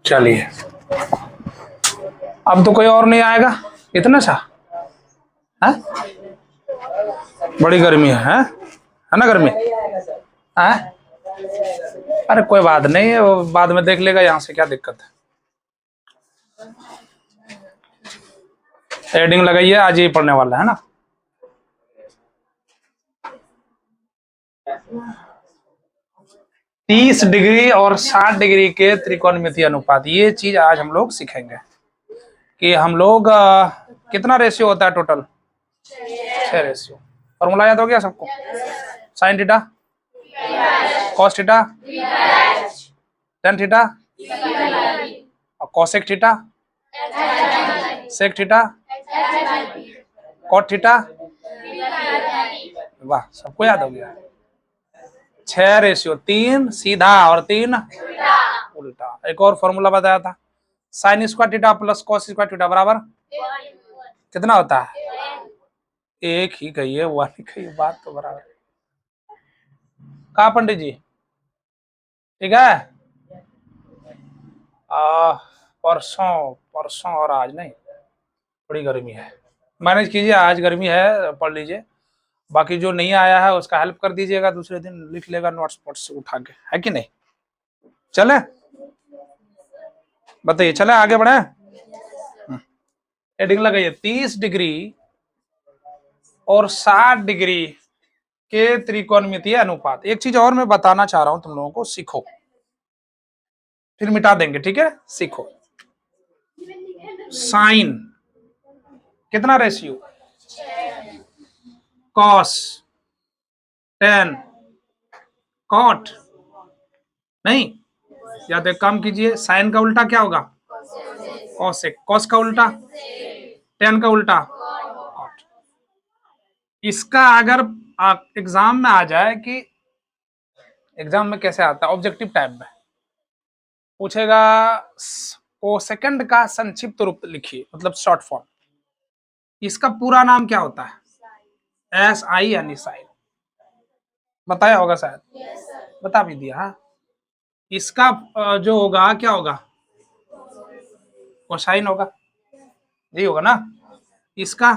चलिए, अब तो कोई और नहीं आएगा। इतना सा है? बड़ी गर्मी है ना गर्मी है? अरे कोई बात नहीं, वो बाद में देख लेगा, यहाँ से क्या दिक्कत है। हेडिंग लगाइए, आज ही पढ़ने वाला है ना। तीस डिग्री और 60 डिग्री के त्रिकोणमितीय अनुपात, ये चीज आज हम लोग सीखेंगे कि हम लोग कितना रेशियो होता है टोटल। 6 रेशियो। फॉर्मूला याद हो गया सबको? Sine theta, cos theta, tan theta, और cosec theta, sec theta, cot theta. वाह, सबको याद हो गया। 6 रेशियो, 3 सीधा और 3 उल्टा। एक और फॉर्मूला बताया था, sine square theta plus cos square theta बराबर कितना होता है? एक ही कहिए, वन ही कहिए, बात तो बराबर। कहा पंडित जी? ठीक है। परसों परसों और आज नहीं, बड़ी गर्मी है, मैनेज कीजिए, आज गर्मी है, पढ़ लीजिए। बाकी जो नहीं आया है उसका हेल्प कर दीजिएगा, दूसरे दिन लिख लेगा नोट्स पोट्स से उठा के, है कि नहीं? चले, बताइए, चले आगे बढ़े। हेडिंग लगाइए, 30 डिग्री और 60 डिग्री के त्रिकोणमितीय अनुपात। एक चीज और मैं बताना चाह रहा हूं तुम लोगों को, सीखो, फिर मिटा देंगे, ठीक है? सीखो। साइन कितना रेशियो? कॉस, टेन, कॉट नहीं, या तो एक काम कीजिए, साइन का उल्टा क्या होगा? कॉसेक। कॉस का उल्टा? टेन का उल्टा? कॉट। इसका अगर एग्जाम में आ जाए कि, एग्जाम में कैसे आता है, ऑब्जेक्टिव टाइप में पूछेगा, को सेकंड का संक्षिप्त रूप लिखिए, मतलब शॉर्ट फॉर्म। इसका पूरा नाम क्या होता है? SI यानी साइन। बताया होगा शायद, बता भी दिया। हाँ, इसका जो होगा क्या होगा? कोसाइन होगा, यही होगा ना। इसका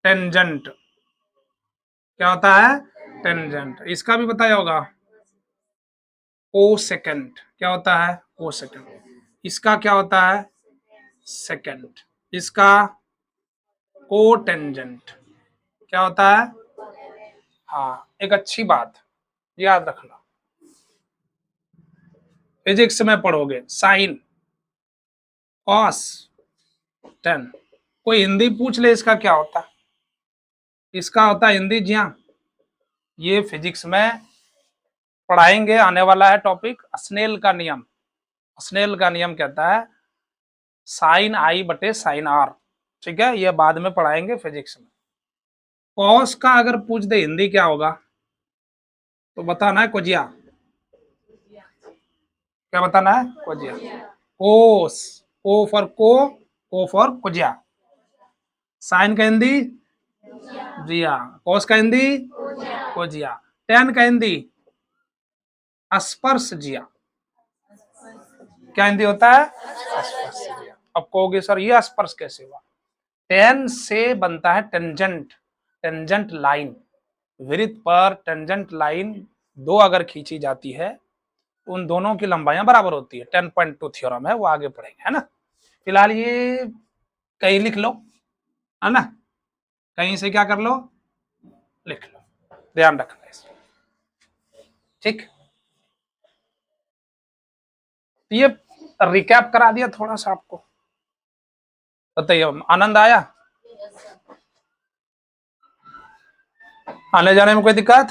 टेंजेंट क्या होता है? टेंजेंट। इसका भी बताया होगा, को सेकंड क्या होता है? को सेकंड। इसका क्या होता है? सेकंड। इसका को टेंजेंट क्या होता है? हाँ, एक अच्छी बात याद रखना, फिजिक्स में पढ़ोगे, साइन, कॉस, टेन। कोई हिंदी पूछ ले इसका क्या होता है? इसका होता है हिंदी, जी हाँ, ये फिजिक्स में पढ़ाएंगे, आने वाला है टॉपिक, स्नेल का नियम। स्नेल का नियम कहता है साइन आई बटे साइन आर, ठीक है? ये बाद में पढ़ाएंगे फिजिक्स में। कॉस का अगर पूछ दे हिंदी क्या होगा, तो बताना है कोजिया। क्या बताना है? कोजिया। कोस, को फॉर को फॉर कोजिया। साइन का हिंदी जिया, कॉस का हिंदी कोजिया, टेन का हिंदी स्पर्श जिया। क्या हिंदी होता है? स्पर्श जिया। अब कहोगे सर ये स्पर्श कैसे हुआ? टेन से बनता है टेंजेंट, टेंजेंट लाइन। वृत्त पर टेंजेंट लाइन दो अगर खींची जाती है, उन दोनों की लंबाइयां बराबर होती है। 10.2 थ्योरम है, वो आगे पढ़ेंगे, है ना। फिलहाल ये कहीं लिख लो, है ना, कहीं से क्या कर लो, लिख लो, ध्यान रखना इसमें, ठीक। तो ये रिकैप करा दिया थोड़ा सा आपको, बताइए आनंद आया? आने जाने में कोई दिक्कत?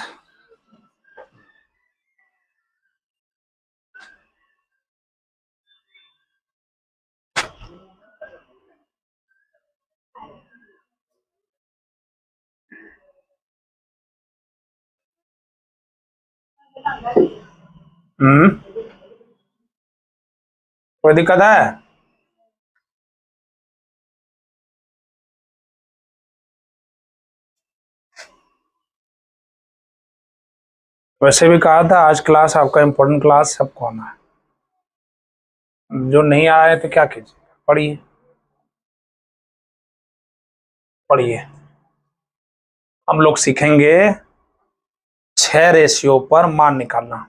कोई दिक्कत है? वैसे भी कहा था आज क्लास आपका इम्पोर्टेंट क्लास सबको आना है, जो नहीं आए तो क्या कीजिए, पढ़िए पढ़िए। हम लोग सीखेंगे 6 रेशियो पर मान निकालना।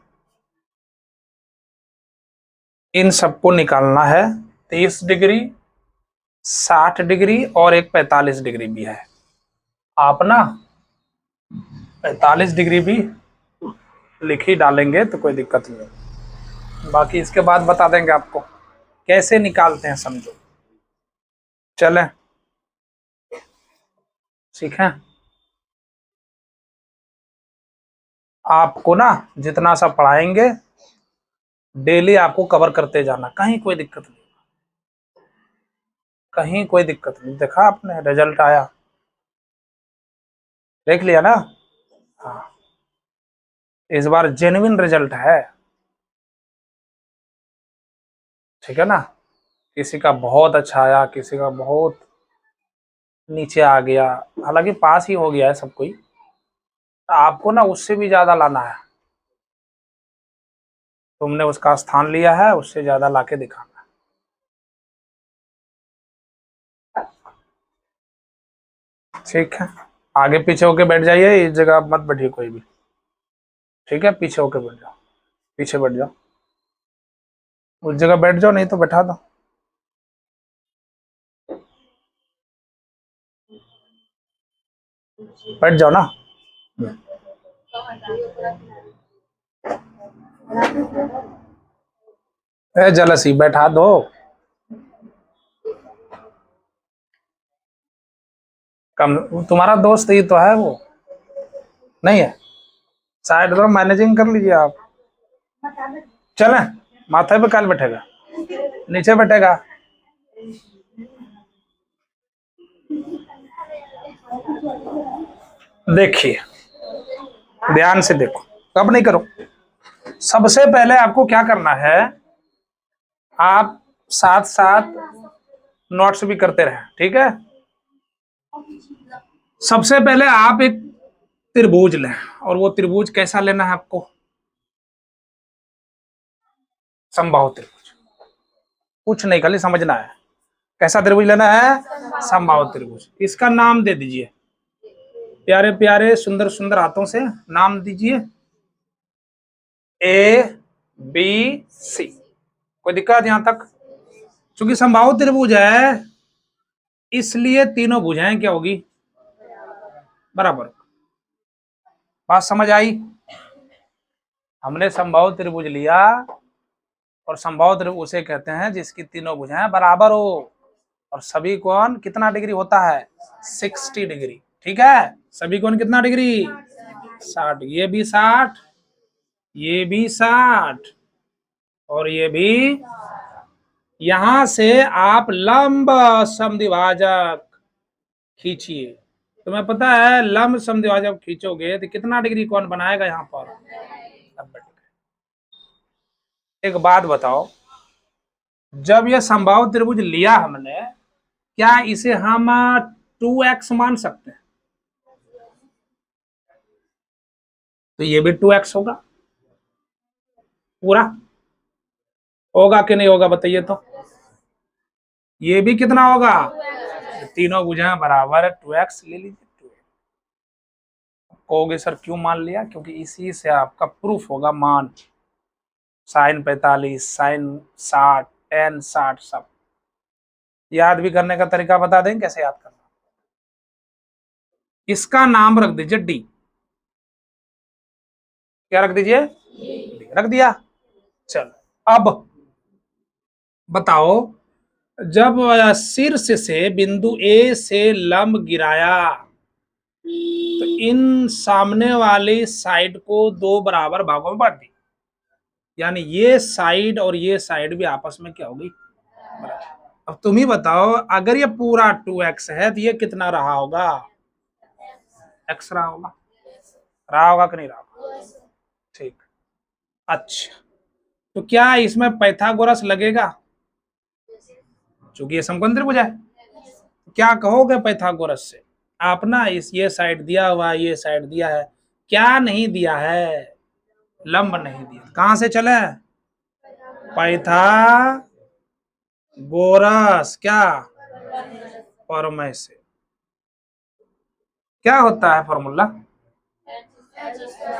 इन सबको निकालना है। 30 डिग्री, 60 डिग्री और एक 45 डिग्री भी है। आप ना 45 डिग्री भी लिख ही डालेंगे तो कोई दिक्कत नहीं। बाकी इसके बाद बता देंगे आपको कैसे निकालते हैं, समझो। चलें सीखें। आपको ना जितना सा पढ़ाएंगे डेली आपको कवर करते जाना, कहीं कोई दिक्कत नहीं, कहीं कोई दिक्कत नहीं। देखा आपने रिजल्ट आया, देख लिया ना। हाँ, इस बार जेन्युइन रिजल्ट है, ठीक है ना। किसी का बहुत अच्छा आया, किसी का बहुत नीचे आ गया, हालांकि पास ही हो गया है सब कोई। आपको ना उससे भी ज्यादा लाना है, तुमने उसका स्थान लिया है, उससे ज्यादा लाके दिखाना। ठीक है, आगे पीछे होके बैठ जाइए, इस जगह मत बैठिए कोई भी, ठीक है। पीछे होके बैठ जाओ, पीछे बैठ जाओ, उस जगह बैठ जाओ, नहीं तो बैठा दो। बैठ जाओ ना। जलसी बैठा दो। कम तुम्हारा दोस्त ही तो है वो, नहीं है? साइड तो मैनेजिंग कर लीजिए आप। चले, माथे पे काल बैठेगा, नीचे बैठेगा। देखिए ध्यान से देखो, कब नहीं करो। सबसे पहले आपको क्या करना है, आप साथ साथ नोट्स भी करते रहे, ठीक है। सबसे पहले आप एक त्रिभुज लें, और वो त्रिभुज कैसा लेना है आपको, समबाहु त्रिभुज। कुछ नहीं, खाली समझना है कैसा त्रिभुज लेना है, समबाहु त्रिभुज। इसका नाम दे दीजिए, प्यारे प्यारे सुंदर सुंदर हाथों से नाम दीजिए, ए बी सी। कोई दिक्कत यहां तक? क्योंकि समबाहु त्रिभुज है इसलिए तीनों भुजाएं क्या होगी, बराबर। बात समझ आई? हमने समबाहु त्रिभुज लिया, और समबाहु त्रिभुज उसे कहते हैं जिसकी तीनों भुजाएं बराबर हो, और सभी कोण कितना डिग्री होता है, 60 डिग्री, ठीक है। सभी कोण कितना डिग्री, 60। ये भी 60, ये भी 60, और ये भी। यहां से आप लंब समद्विभाजक खींचिए। तुम्हें पता है लंब समद्विभाजक खींचोगे तो कितना डिग्री कोण बनाएगा यहाँ पर, 90 डिग्री। एक बात बताओ, जब ये समबाहु त्रिभुज लिया हमने, क्या इसे हम 2x मान सकते हैं? तो ये भी 2x होगा पूरा, होगा कि नहीं होगा बताइए तो। ये भी कितना होगा, तीनों भुजाएं बराबर है, 2x ले लीजिए। 2x कहोगे सर क्यों मान लिया, क्योंकि इसी से आपका प्रूफ होगा मान। साइन 45, साइन 60, टेन 60, सब याद भी करने का तरीका बता दें कैसे याद करना। इसका नाम रख दीजिए डी। क्या रख दीजिए, रख दिया। चलो अब बताओ, जब शीर्ष से बिंदु ए से लंब गिराया तो इन सामने वाली साइड को दो बराबर भागों में बांट दी, यानी ये साइड और ये साइड भी आपस में क्या होगी, बराबर। अब तुम ही बताओ, अगर ये पूरा 2x है तो ये कितना रहा होगा, x रहा होगा, रहा होगा कि नहीं रहा होगा, ठीक। अच्छा, तो क्या इसमें पाइथागोरस लगेगा, क्योंकि ये समकोण त्रिभुज है। क्या कहोगे पाइथागोरस से, आप ना इस ये साइड दिया हुआ, ये साइड दिया है, क्या नहीं दिया है, लंब नहीं दिया, कहां से चले? पाइथागोरस क्या प्रमेय से। क्या होता है फॉर्मूला?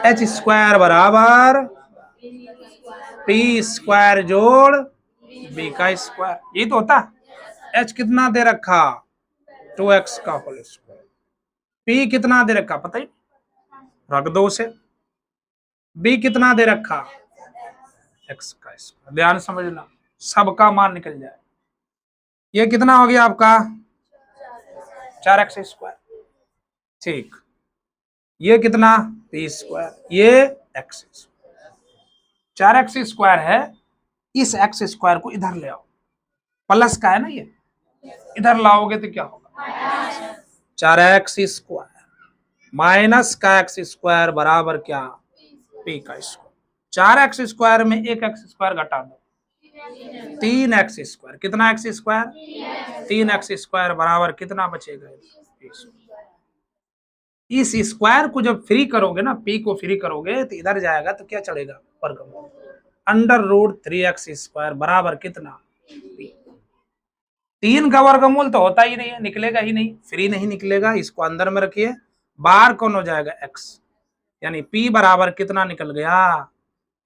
एच स्क्वायर बराबर पी स्क्वायर जोड़ बी का स्क्वायर, ये तो होता है। एच कितना दे रखा? 2x का होल स्क्वायर। पी कितना दे रखा पता ही, रख दो उसे। बी कितना दे रखा? x का स्क्वायर। ध्यान समझना, सबका मान निकल जाए। ये कितना हो गया आपका? 4x square. ठीक, ये कितना? पी स्क्वायर, ये एक्स स्क्वायर। 4x स्क्वायर है, इस एक्स स्क्वायर को इधर ले आओ, प्लस का है ना ये, इधर लाओगे तो क्या होगा? 4x स्क्वायर माइनस का एक्स स्क्वायर बराबर क्या? पी का स्क्वायर। 4x स्क्वायर में एक एक्स स्क्वायर घटा दो, 3x स्क्वायर। कितना एक्स स्क्वायर? 3x स्क्वायर बराबर कितना बचेगा? इस स्क्वायर को जब फ्री करोगे ना, पी को फ्री करोगे तो इधर जाएगा तो क्या चलेगा? वर्गमूल। अंडर रूट 3x स्क्वायर बराबर कितना? 3 का वर्गमूल तो होता ही नहीं है, निकलेगा ही नहीं, फ्री नहीं निकलेगा। इसको अंदर में रखिए, बाहर कौन हो जाएगा? x, यानी p बराबर कितना निकल गया?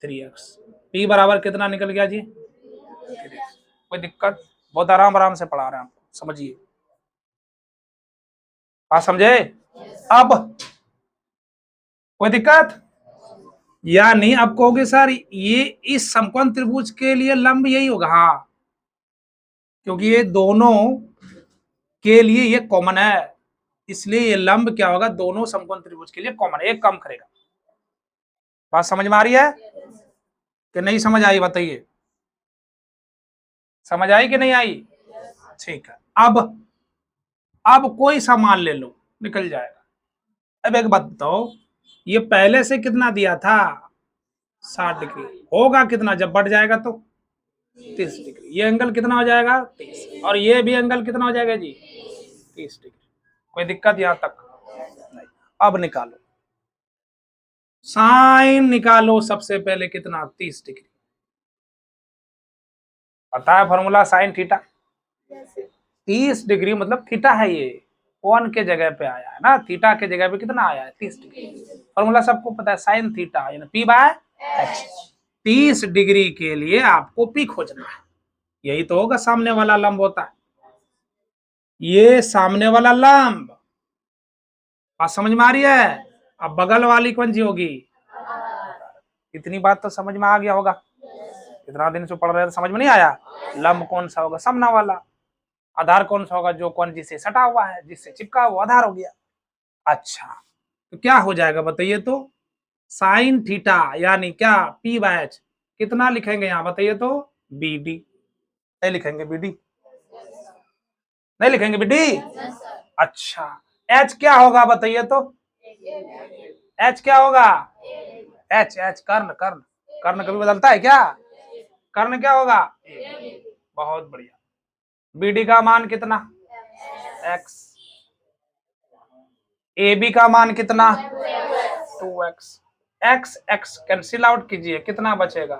3x। p बराबर कितना निकल गया जी? 3x। कोई दिक्कत? बहुत आराम आराम से पढ़ा रहे हैं आपको, समझिए। बात समझे? अब कोई दिक्कत? या नहीं? अब कहोगे सर ये इस समकोण त्रिभुज के लिए लंब यही होगा। हाँ, क्योंकि ये दोनों के लिए ये कॉमन है, इसलिए ये लंब क्या होगा? दोनों समकोण त्रिभुज के लिए कॉमन है, एक कम करेगा। बात समझ में आ रही है कि नहीं समझ आई? बताइए, समझ आई कि नहीं आई? ठीक है। अब कोई सामान ले लो, निकल जाएगा। अब एक बात बताओ, ये पहले से कितना दिया था? 60 डिग्री। होगा कितना जब बढ़ जाएगा तो? 30 डिग्री। ये एंगल कितना हो जाएगा? 30। और ये भी एंगल कितना हो जाएगा जी? 30 डिग्री। कोई दिक्कत यहां तक? नहीं। अब निकालो, साइन निकालो सबसे पहले। कितना? 30 डिग्री। पता है फॉर्मूला? Sine theta. 30 डिग्री मतलब थीटा है, ये कोण के जगह पे आया है ना, थीटा के जगह पे कितना आया है? 30 डिग्री। फॉर्मूला सबको पता है, साइन थीटा यानी पी बाय एच। 30 डिग्री के लिए आपको पी खोजना है, यही तो होगा सामने वाला लंब होता है, ये सामने वाला लंब। बात समझ में आ रही है? अब बगल वाली कौन सी होगी? इतनी बात तो समझ में आ गया होगा। इतना दिन से पढ़ रहे थे, समझ में नहीं आया? लंब कौन सा होगा? सामना वाला। आधार कौन सा होगा? जो कौन जिससे सटा हुआ है, जिससे चिपका हुआ आधार हो गया। अच्छा, तो क्या हो जाएगा बताइए तो? साइन थीटा यानी क्या? P by H. कितना लिखेंगे यहाँ बताइए तो? B D. नहीं लिखेंगे बी डी? नहीं लिखेंगे बी डी? अच्छा, एच क्या होगा बताइए तो? एच क्या होगा? एच एच कर्ण। कर्ण कर्ण कभी बदलता है क्या? कर्ण क्या होगा? बहुत बढ़िया। बीडी का मान कितना? एक्स। ए बी का मान कितना? 2x। X x cancel out कीजिए, कितना बचेगा?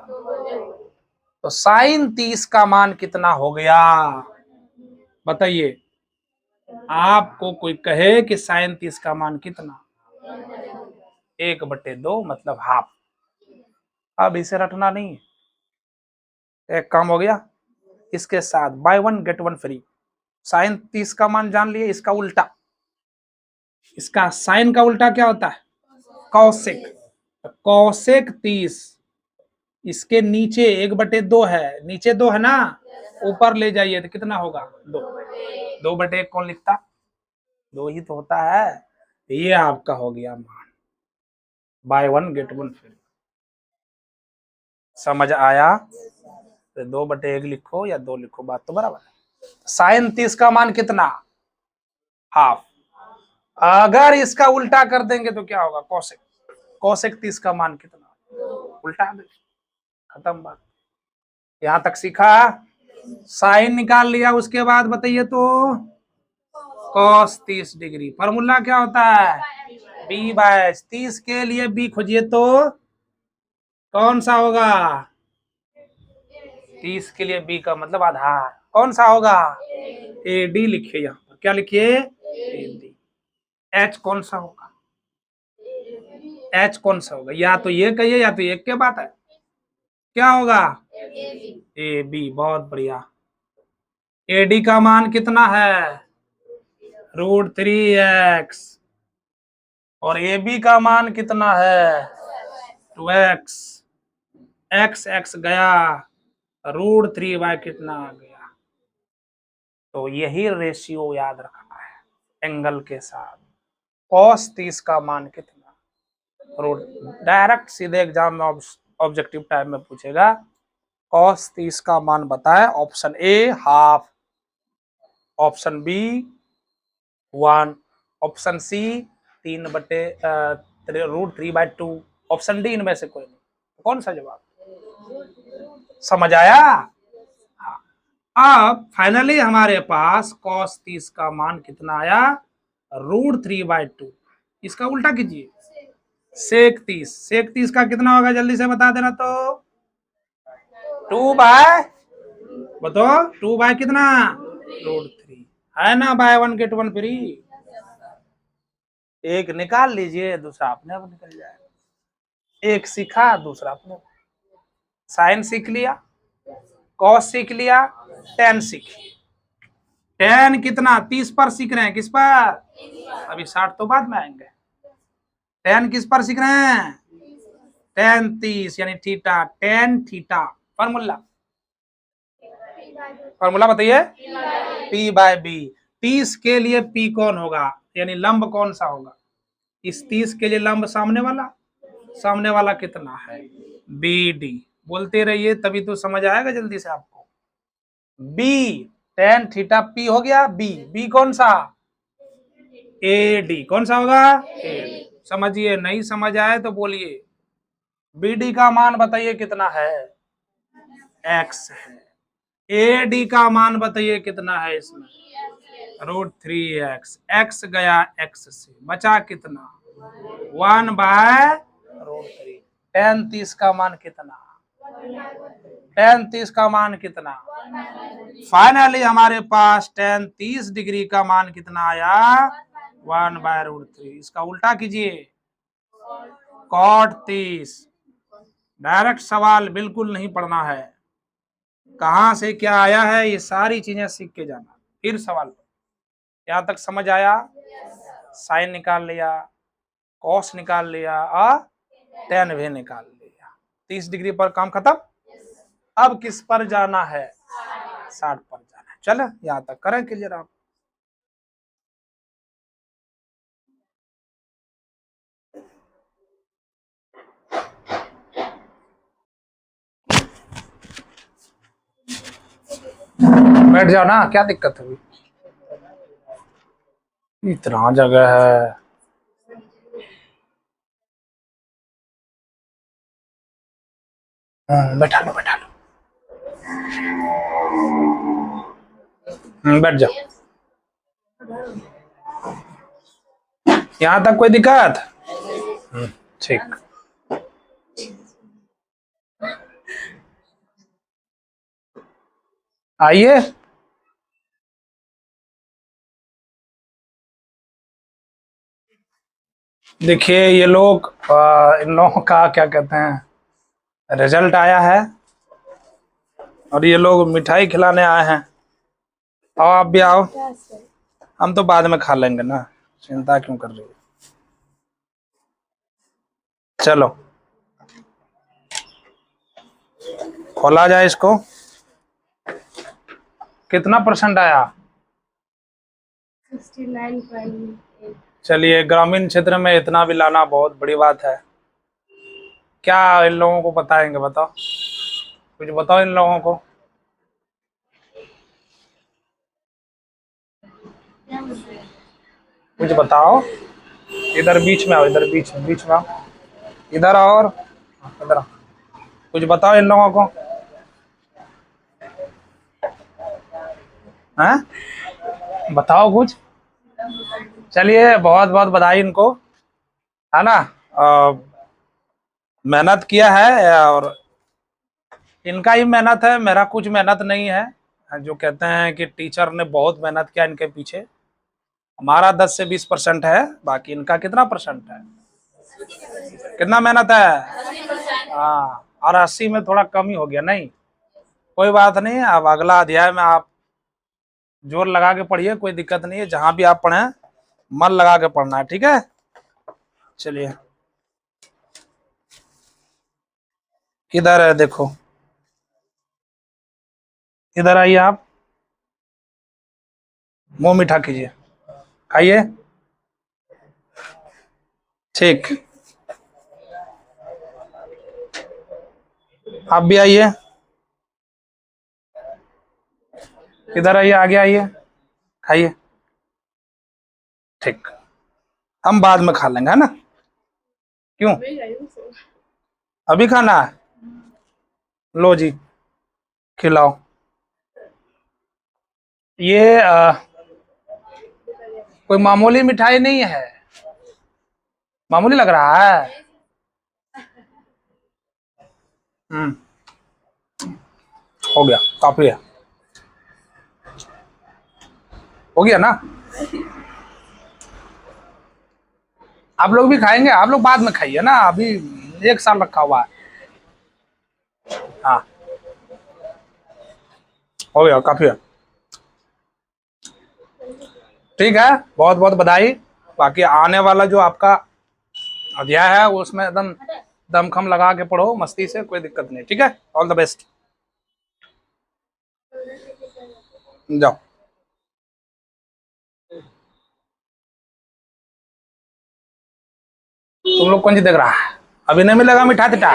तो साइन 30 का मान कितना हो गया बताइए? आपको कोई कहे कि साइन 30 का मान कितना? 1/2 मतलब हाफ। अब इसे रटना नहीं है, एक काम हो गया। इसके साथ बाय 1 गेट 1 फ्री। साइन 30 का मान जान लिए, इसका उल्टा, इसका साइन का उल्टा क्या होता है? कौशिक। कौशिक 30, इसके नीचे 1/2 है, नीचे 2 है ना, ऊपर ले जाइए तो कितना होगा? 2। 2/1 कौन लिखता? 2 ही तो होता है। ये आपका हो गया मान, बाय 1 गेट 1 फ्री। समझ आया? तो 2/1 लिखो या 2 लिखो, बात तो बराबर है। साइन 30 का मान कितना? हाफ। अगर इसका उल्टा कर देंगे तो क्या होगा? कौशिक। कौशिक 30 का मान कितना? उल्टा दे, खत्म बात। यहां तक सीखा? साइन निकाल लिया, उसके बाद बताइए तो? Cos 30 degree. फॉर्मूला क्या होता है? बी बाय 30 के लिए बी खोजिए तो कौन सा होगा? 30 के लिए बी का मतलब आधार कौन सा होगा? ए डी लिखिए यहाँ पर, क्या लिखिए? A D. एच कौन सा होगा? एच कौन सा होगा? या तो ये कहिए या तो एक के बात है, क्या होगा? A B. बहुत बढ़िया। ए डी का मान कितना है? √3x। और ए बी का मान कितना है? 2x। एक्स एक्स गया, √3y कितना आ गया? तो यही रेशियो याद रखना है एंगल के साथ। cos 30 का मान कितना? रूट डायरेक्ट सीधे एग्जाम में ऑब्जेक्टिव टाइप में पूछेगा। cos 30 का मान बताए। Option A half, option B 1, option C 3/√3/2, option D इनमें से कोई नहीं। कौन सा जवाब? समझ आया? हाँ। अब फाइनली हमारे पास cos 30 का मान कितना आया? √3/2। इसका उल्टा कीजिए, sec 30। sec 30 का कितना होगा जल्दी से बता देना तो। 2 बाय, बताओ 2 बाय कितना? √3 है ना, बाय 1 गेट 1 फ्री। एक निकाल लीजिए, दूसरा अपने आप निकल जाएगा। एक सीखा, दूसरा अपने। साइन सीख लिया, कॉस सीख लिया, टेन सीख। टेन कितना? 30 पर सीख रहे हैं, किस पर? अभी 60 तो बाद में आएंगे। टेन किस पर सीख रहे हैं? टेन 30 यानी theta, tan theta. Formula, formula बताइए। P by B. 30 के लिए P कौन होगा, यानी लंब कौन सा होगा? इस 30 के लिए लंब सामने वाला। सामने वाला कितना है? B D. बोलते रहिए तभी तो समझ आएगा जल्दी से आपको। बी टेन थीटा पी हो गया। बी, बी कौन सा? A D. कौन सा होगा? A D. समझिए, नहीं समझ आए तो बोलिए। बी डी का मान बताइए कितना है? एक्स है। ए डी का मान बताइए कितना है इसमें? √3x। एक्स गया एक्स से, बचा कितना? 1/√3। टेन 30 का मान कितना? टेन 30 का मान कितना? फाइनली हमारे पास टेन 30 डिग्री का मान कितना आया? 1/√3। इसका उल्टा कीजिए, cot 30। डायरेक्ट सवाल बिल्कुल नहीं पढ़ना है, कहां से क्या आया है ये सारी चीजें सीख के जाना, फिर सवाल। यहां तक समझ आया? साइन निकाल लिया, कॉस निकाल लिया और टेन भी निकाल लिया। 30 डिग्री पर काम खत्म। अब किस पर जाना है? 60 पर जाना है। चलो यहां तक करें क्लियर आप। बैठ जाओ ना, क्या दिक्कत है? इतना जगह है। बैठा लो, बैठा लो। बैठ जाओ। यहाँ तक कोई दिक्कत? ठीक। आइए। देखिए ये लोग, इन लोगों का क्या कहते हैं, रिजल्ट आया है और ये लोग मिठाई खिलाने आए हैं। आओ आप भी आओ। हम तो बाद में खा लेंगे ना, चिंता क्यों कर रही है? चलो खोला जाए इसको। कितना % आया? 69.8। चलिए, ग्रामीण क्षेत्र में इतना भी लाना बहुत बड़ी बात है। क्या इन लोगों को बताएंगे? बताओ, कुछ बताओ इन लोगों को। कुछ बताओ। इधर बीच में आओ, इधर बीच में आओ, इधर आओ और इधर आओ। कुछ बताओ इन लोगों को। हैं? बताओ कुछ। चलिए बहुत बहुत बधाई इनको, है ना। मेहनत किया है और इनका ही मेहनत है, मेरा कुछ मेहनत नहीं है। जो कहते हैं कि टीचर ने बहुत मेहनत किया इनके पीछे, हमारा 10 से 20% है, बाकी इनका कितना परसेंट है, कितना मेहनत है। हाँ, और 80 में थोड़ा कम ही हो गया। नहीं, कोई बात नहीं। अब अगला अध्याय में आप जोर लगा के पढ़िए, कोई दिक्कत नहीं है। जहां भी आप पढ़े मन लगा के पढ़ना है, ठीक है। चलिए, किधर है देखो, इधर आइए आप, मुंह मीठा कीजिए, खाइए। ठीक, आप भी आइए, इधर आइए, आगे आइए, खाइए। ठीक, हम बाद में खा लेंगे, है ना। क्यों, अभी खाना है? लो जी, खिलाओ। ये कोई मामूली मिठाई नहीं है, मामूली लग रहा है। हम्म, हो गया, काफी है, हो गया ना। आप लोग भी खाएंगे, आप लोग बाद में खाइए ना, अभी 1 साल रखा हुआ है। हाँ, हो गया, काफी है। ठीक है, बहुत बहुत बधाई। बाकी आने वाला जो आपका अध्याय है उसमें एकदम दमखम लगा के पढ़ो, मस्ती से, कोई दिक्कत नहीं, ठीक है। ऑल द बेस्ट, जाओ। तुम लोग कौन सी देख रहा है, अभी नहीं मिलेगा मिठा तिठा।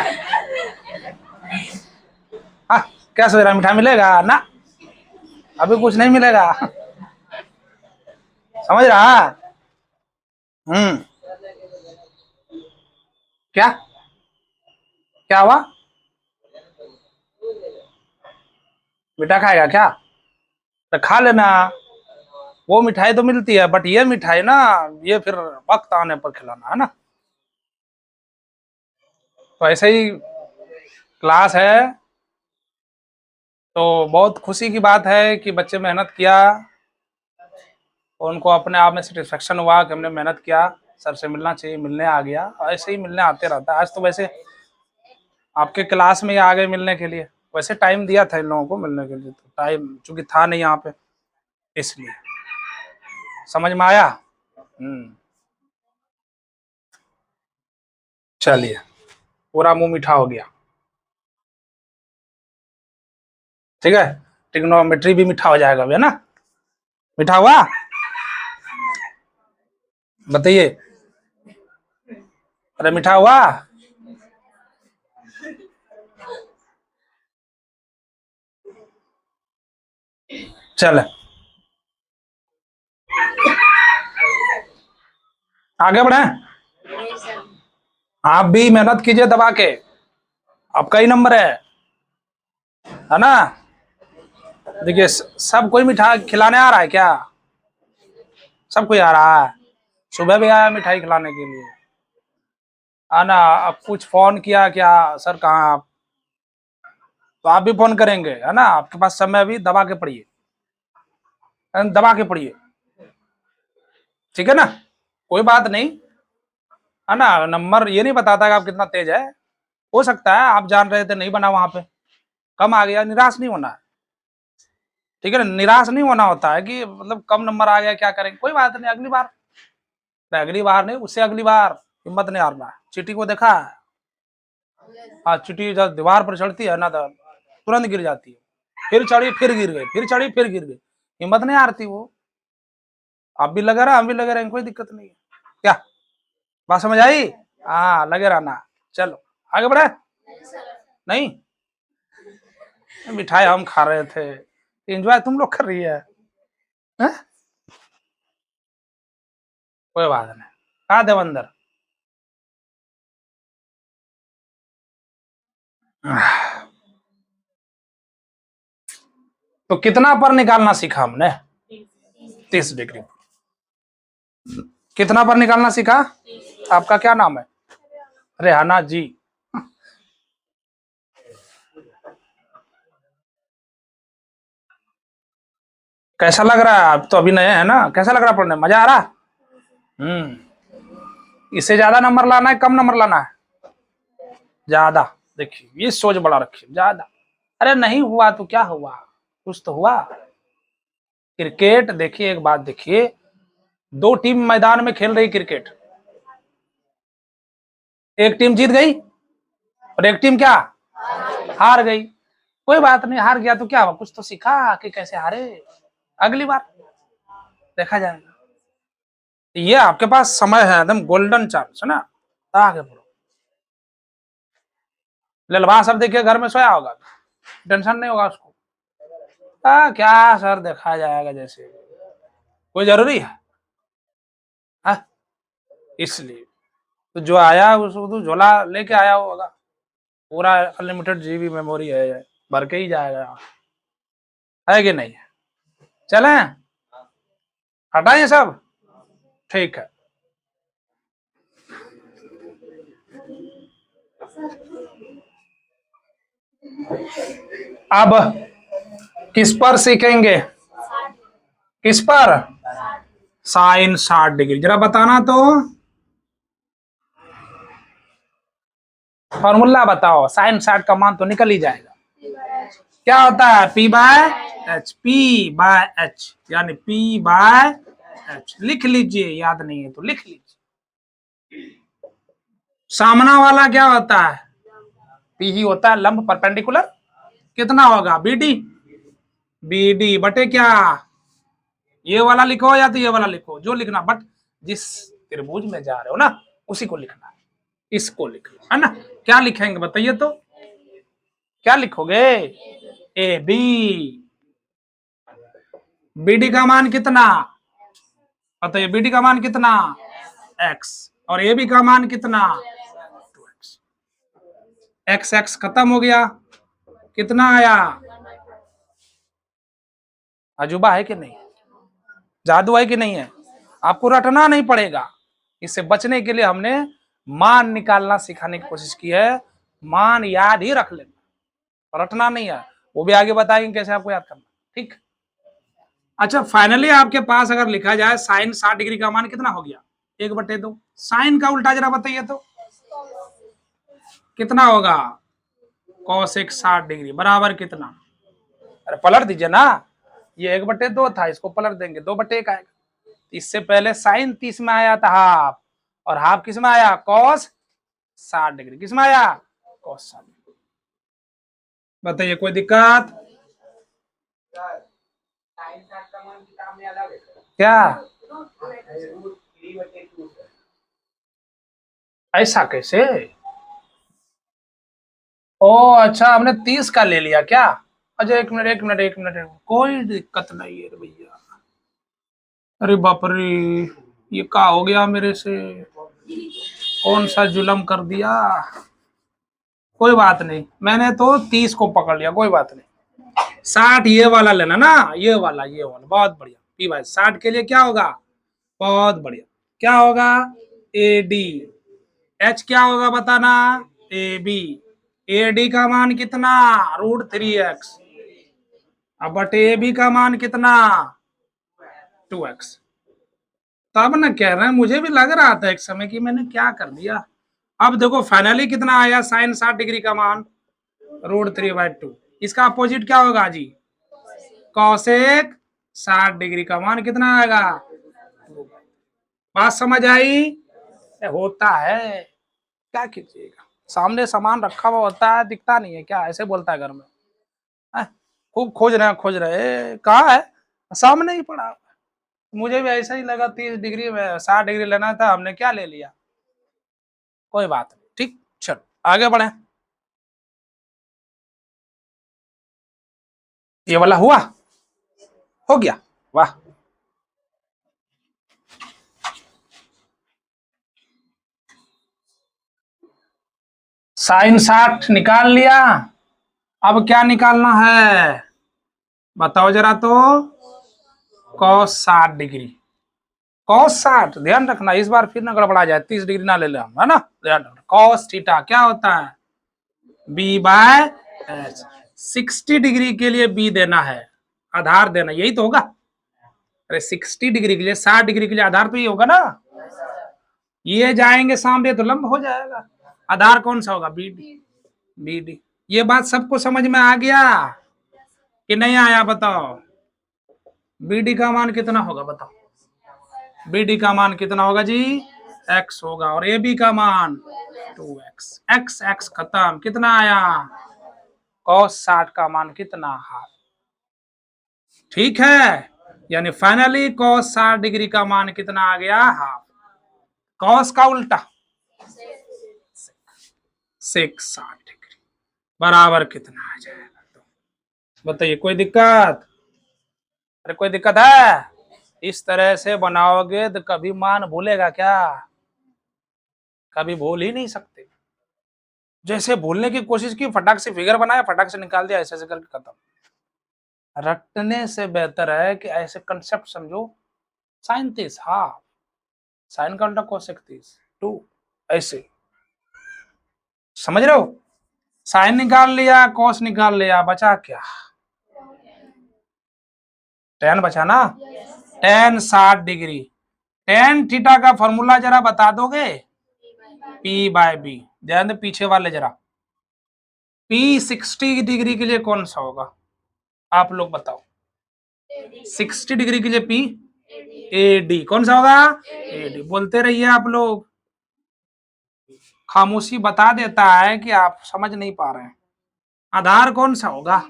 हाँ, क्या सोच रहा है, मिठा मिलेगा ना, अभी कुछ नहीं मिलेगा। समझ रहा है? क्या, क्या हुआ, मिठा खाएगा क्या, तो खा लेना। वो मिठाई तो मिलती है, बट ये मिठाई ना, ये फिर वक्त आने पर खिलाना, है ना। तो ऐसे ही क्लास है, तो बहुत खुशी की बात है कि बच्चे मेहनत किया, और उनको अपने आप में सेटिस्फेक्शन हुआ कि हमने मेहनत किया, सर से मिलना चाहिए, मिलने आ गया। ऐसे ही मिलने आते रहता है। आज तो वैसे आपके क्लास में ही आ गए मिलने के लिए, वैसे टाइम दिया था इन लोगों को मिलने के लिए, तो टाइम चूंकि था नहीं यहाँ पे, इसलिए। समझ में आया? चलिए, पूरा मुंह मीठा हो गया, ठीक है। ट्रिग्नोमेट्री भी मीठा हो जाएगा अभी, है ना। मीठा हुआ, बताइए, अरे मीठा हुआ। चल, आगे बढ़े। आप भी मेहनत कीजिए दबा के, आपका ही नंबर है ना। देखिए, सब कोई मिठाई खिलाने आ रहा है क्या, सब कोई आ रहा है। सुबह भी आया मिठाई खिलाने के लिए, आना। अब कुछ फोन किया क्या, सर कहाँ आप, तो आप भी फोन करेंगे, है ना। आपके पास समय, अभी दबा के पढ़िए, दबा के पढ़िए, ठीक है ना। कोई बात नहीं, है ना। नंबर ये नहीं बताता कि आप कितना तेज है। हो सकता है आप जान रहे थे नहीं बना वहां पे, कम आ गया, निराश नहीं होना है, ठीक है ना। निराश नहीं होना होता है कि मतलब कम नंबर आ गया, क्या करेंगे, कोई बात नहीं, अगली बार। अगली बार नहीं, उससे अगली बार हिम्मत नहीं हारना है। चींटी को देखा है? हाँ, चींटी जब दीवार पर चढ़ती है ना, तो तुरंत गिर जाती है, फिर चढ़ी फिर गिर गई, फिर चढ़ी फिर गिर गई, हिम्मत नहीं हारती वो। आप भी लगे रहा, हम भी लगे रहे, कोई दिक्कत नहीं है। क्या बात समझ आई? हाँ, लगे रहना। चलो, आगे बढ़े। नहीं, मिठाई हम खा रहे थे, एंजॉय तुम लोग कर रही है, हैं? कोई बात नहीं, कहा देवंदर। तो कितना पर निकालना सीखा हमने, 30 डिग्री। कितना पर निकालना सीखा? आपका क्या नाम है? रेहाना जी। कैसा लग रहा है? आप तो अभी नए हैं ना, कैसा लग रहा है पढ़ने, मजा आ रहा? इससे ज्यादा नंबर लाना है, कम नंबर लाना है? ज्यादा। देखिए ये सोच बड़ा रखिए, ज्यादा। अरे नहीं हुआ तो क्या हुआ, कुछ तो हुआ। क्रिकेट देखिए, एक बात देखिए, दो टीम मैदान में खेल रही क्रिकेट, एक टीम जीत गई और एक टीम क्या, हार गई। कोई बात नहीं, हार गया तो क्या हुआ, कुछ तो सीखा कि कैसे हारे, अगली बार देखा जाएगा। ये आपके पास समय है, एकदम गोल्डन चांस है ना, आगे बढ़ो। ललवा सर देखिए घर में सोया होगा, टेंशन नहीं होगा उसको। क्या सर देखा जाएगा, जैसे कोई जरूरी है, इसलिए तो जो आया उसको तो झोला लेके आया होगा, पूरा अनलिमिटेड जीबी मेमोरी है, भर के ही जाएगा, है कि नहीं? चले हटाइए सब, ठीक है। अब किस पर सीखेंगे, किस पर? साइन 60 डिग्री, जरा बताना तो, फॉर्मूला बताओ, साइन 60 का मान तो निकल ही जाएगा। क्या होता है, P by H, P by H, यानी पी बाय एच। लिख लीजिए, याद नहीं है तो लिख लीजिए। सामना वाला क्या होता है, पी ही होता है, लंब परपेंडिकुलर, कितना होगा, बी डी, बी डी बटे क्या, ये वाला लिखो या तो ये वाला लिखो, जो लिखना, बट जिस त्रिभुज में जा रहे हो ना उसी को लिखना, इसको लिखना है ना। क्या लिखेंगे बताइए तो, क्या लिखोगे, ए बी, बीडी का मान कितना बताइए, बीडी का मान कितना, एक्स, और ए बी का मान कितना, 2x। एक्स एक्स खत्म हो गया, कितना आया, अजूबा है कि नहीं, जादू है कि नहीं है, आपको रटना नहीं पड़ेगा। इससे बचने के लिए हमने मान निकालना सिखाने की कोशिश की है, मान याद ही रख लेना, रटना नहीं है, वो भी आगे बताएंगे कैसे आपको याद करना, ठीक। अच्छा, फाइनली आपके पास अगर लिखा जाए साइन 60 डिग्री का मान कितना हो गया, 1/2। साइन का उल्टा जरा बताइए तो कितना होगा, कॉसेक 60 डिग्री बराबर कितना, अरे पलट दीजिए ना, ये 1/2 था, इसको पलट देंगे, 2/1 आएगा। इससे पहले साइन 30 में आया था हाफ, और हाफ किस में आया, कॉस 60 डिग्री, किस में आया, कॉस 60। बताइए कोई दिक्कत, क्या ऐसा कैसे, ओ अच्छा, हमने 30 का ले लिया क्या, अच्छा एक मिनट एक मिनट एक मिनट, कोई दिक्कत नहीं है भैया। अरे बाप रे, ये क्या हो गया मेरे से, कौन सा जुल्म कर दिया, कोई बात नहीं, मैंने तो 30 को पकड़ लिया, कोई बात नहीं। 60 ये वाला लेना ना, ये वाला बहुत बढ़िया, पी भाई 60 के लिए क्या होगा, बहुत बढ़िया, क्या होगा, ए डी, एच क्या होगा बताना, ए बी, ए डी का मान कितना, √3x, अब बटे ए बी का मान कितना, 2x। तब ना कह रहे हैं, मुझे भी लग रहा था एक समय कि मैंने क्या कर दिया। अब देखो फाइनली कितना आया, साइन 60 डिग्री का मान √3/2, इसका अपोजिट क्या होगा जी, कॉसेक 60 डिग्री का मान कितना आएगा, बात समझ आई, होता है, क्या कीजिएगा, सामने सामान रखा हुआ होता है, दिखता नहीं है क्या, ऐसे बोलता है घर में, खूब खोज रहे कहाँ है, सामने ही पड़ा। मुझे भी ऐसा ही लगा, 30 डिग्री में 60 डिग्री लेना था, हमने क्या ले लिया, कोई बात नहीं, ठीक, चलो आगे बढ़े। ये वाला हुआ, हो गया, वाह। साइन 60 निकाल लिया, अब क्या निकालना है बताओ जरा तो, कॉस 60 डिग्री, कॉस 60, ध्यान रखना इस बार फिर ना गड़बड़ा जाए, 30 डिग्री ना ले ले हम, है ना, ध्यान रखना, कॉस थीटा क्या होता है, बी बाय एच, 60 डिग्री के लिए बी देना है, आधार देना, यही तो होगा, अरे 60 डिग्री के लिए, 60 डिग्री के लिए आधार तो ये होगा ना, ये जाएंगे सामने तो लंब हो जाएगा। आधार कौन सा होगा? B D. B D. ये बात सबको समझ में आ गया कि नहीं आया? बताओ बी डी का मान कितना होगा, बताओ। बी डी का मान कितना होगा जी? x होगा। और ए बी का मान 2x। x x खत्म, कितना आया? cos 60 का मान कितना? हाफ। ठीक है, यानी फाइनली cos 60 डिग्री का मान कितना आ गया? हाफ। cos का उल्टा sec 60 डिग्री बराबर कितना आ जाएगा? तो बताइए, कोई दिक्कत? अरे कोई दिक्कत है? इस तरह से बनाओगे तो कभी मान भूलेगा क्या? कभी भूल ही नहीं सकते। जैसे भूलने की कोशिश की, फटाक से फिगर बनाया, फटाक से निकाल दिया, ऐसे ऐसे करके खत्म। रटने से बेहतर है कि ऐसे कंसेप्ट समझो। साइन 30 हाफ, साइन का उल्टा कोसेक 30 2, ऐसे समझ रहे हो? साइन निकाल लिया, कॉस निकाल लिया, बचा क्या? टेन बचा ना। Tan 60 degree. टेन थीटा का फॉर्मूला जरा बता दोगे? P by B. ध्यान दे पीछे वाले जरा, पी 60 डिग्री के लिए कौन सा होगा? आप लोग बताओ। 60 डिग्री के लिए पी ए डी कौन सा होगा? A D. बोलते रहिए आप लोग, खामोशी बता देता है कि आप समझ नहीं पा रहे हैं। आधार कौन सा होगा?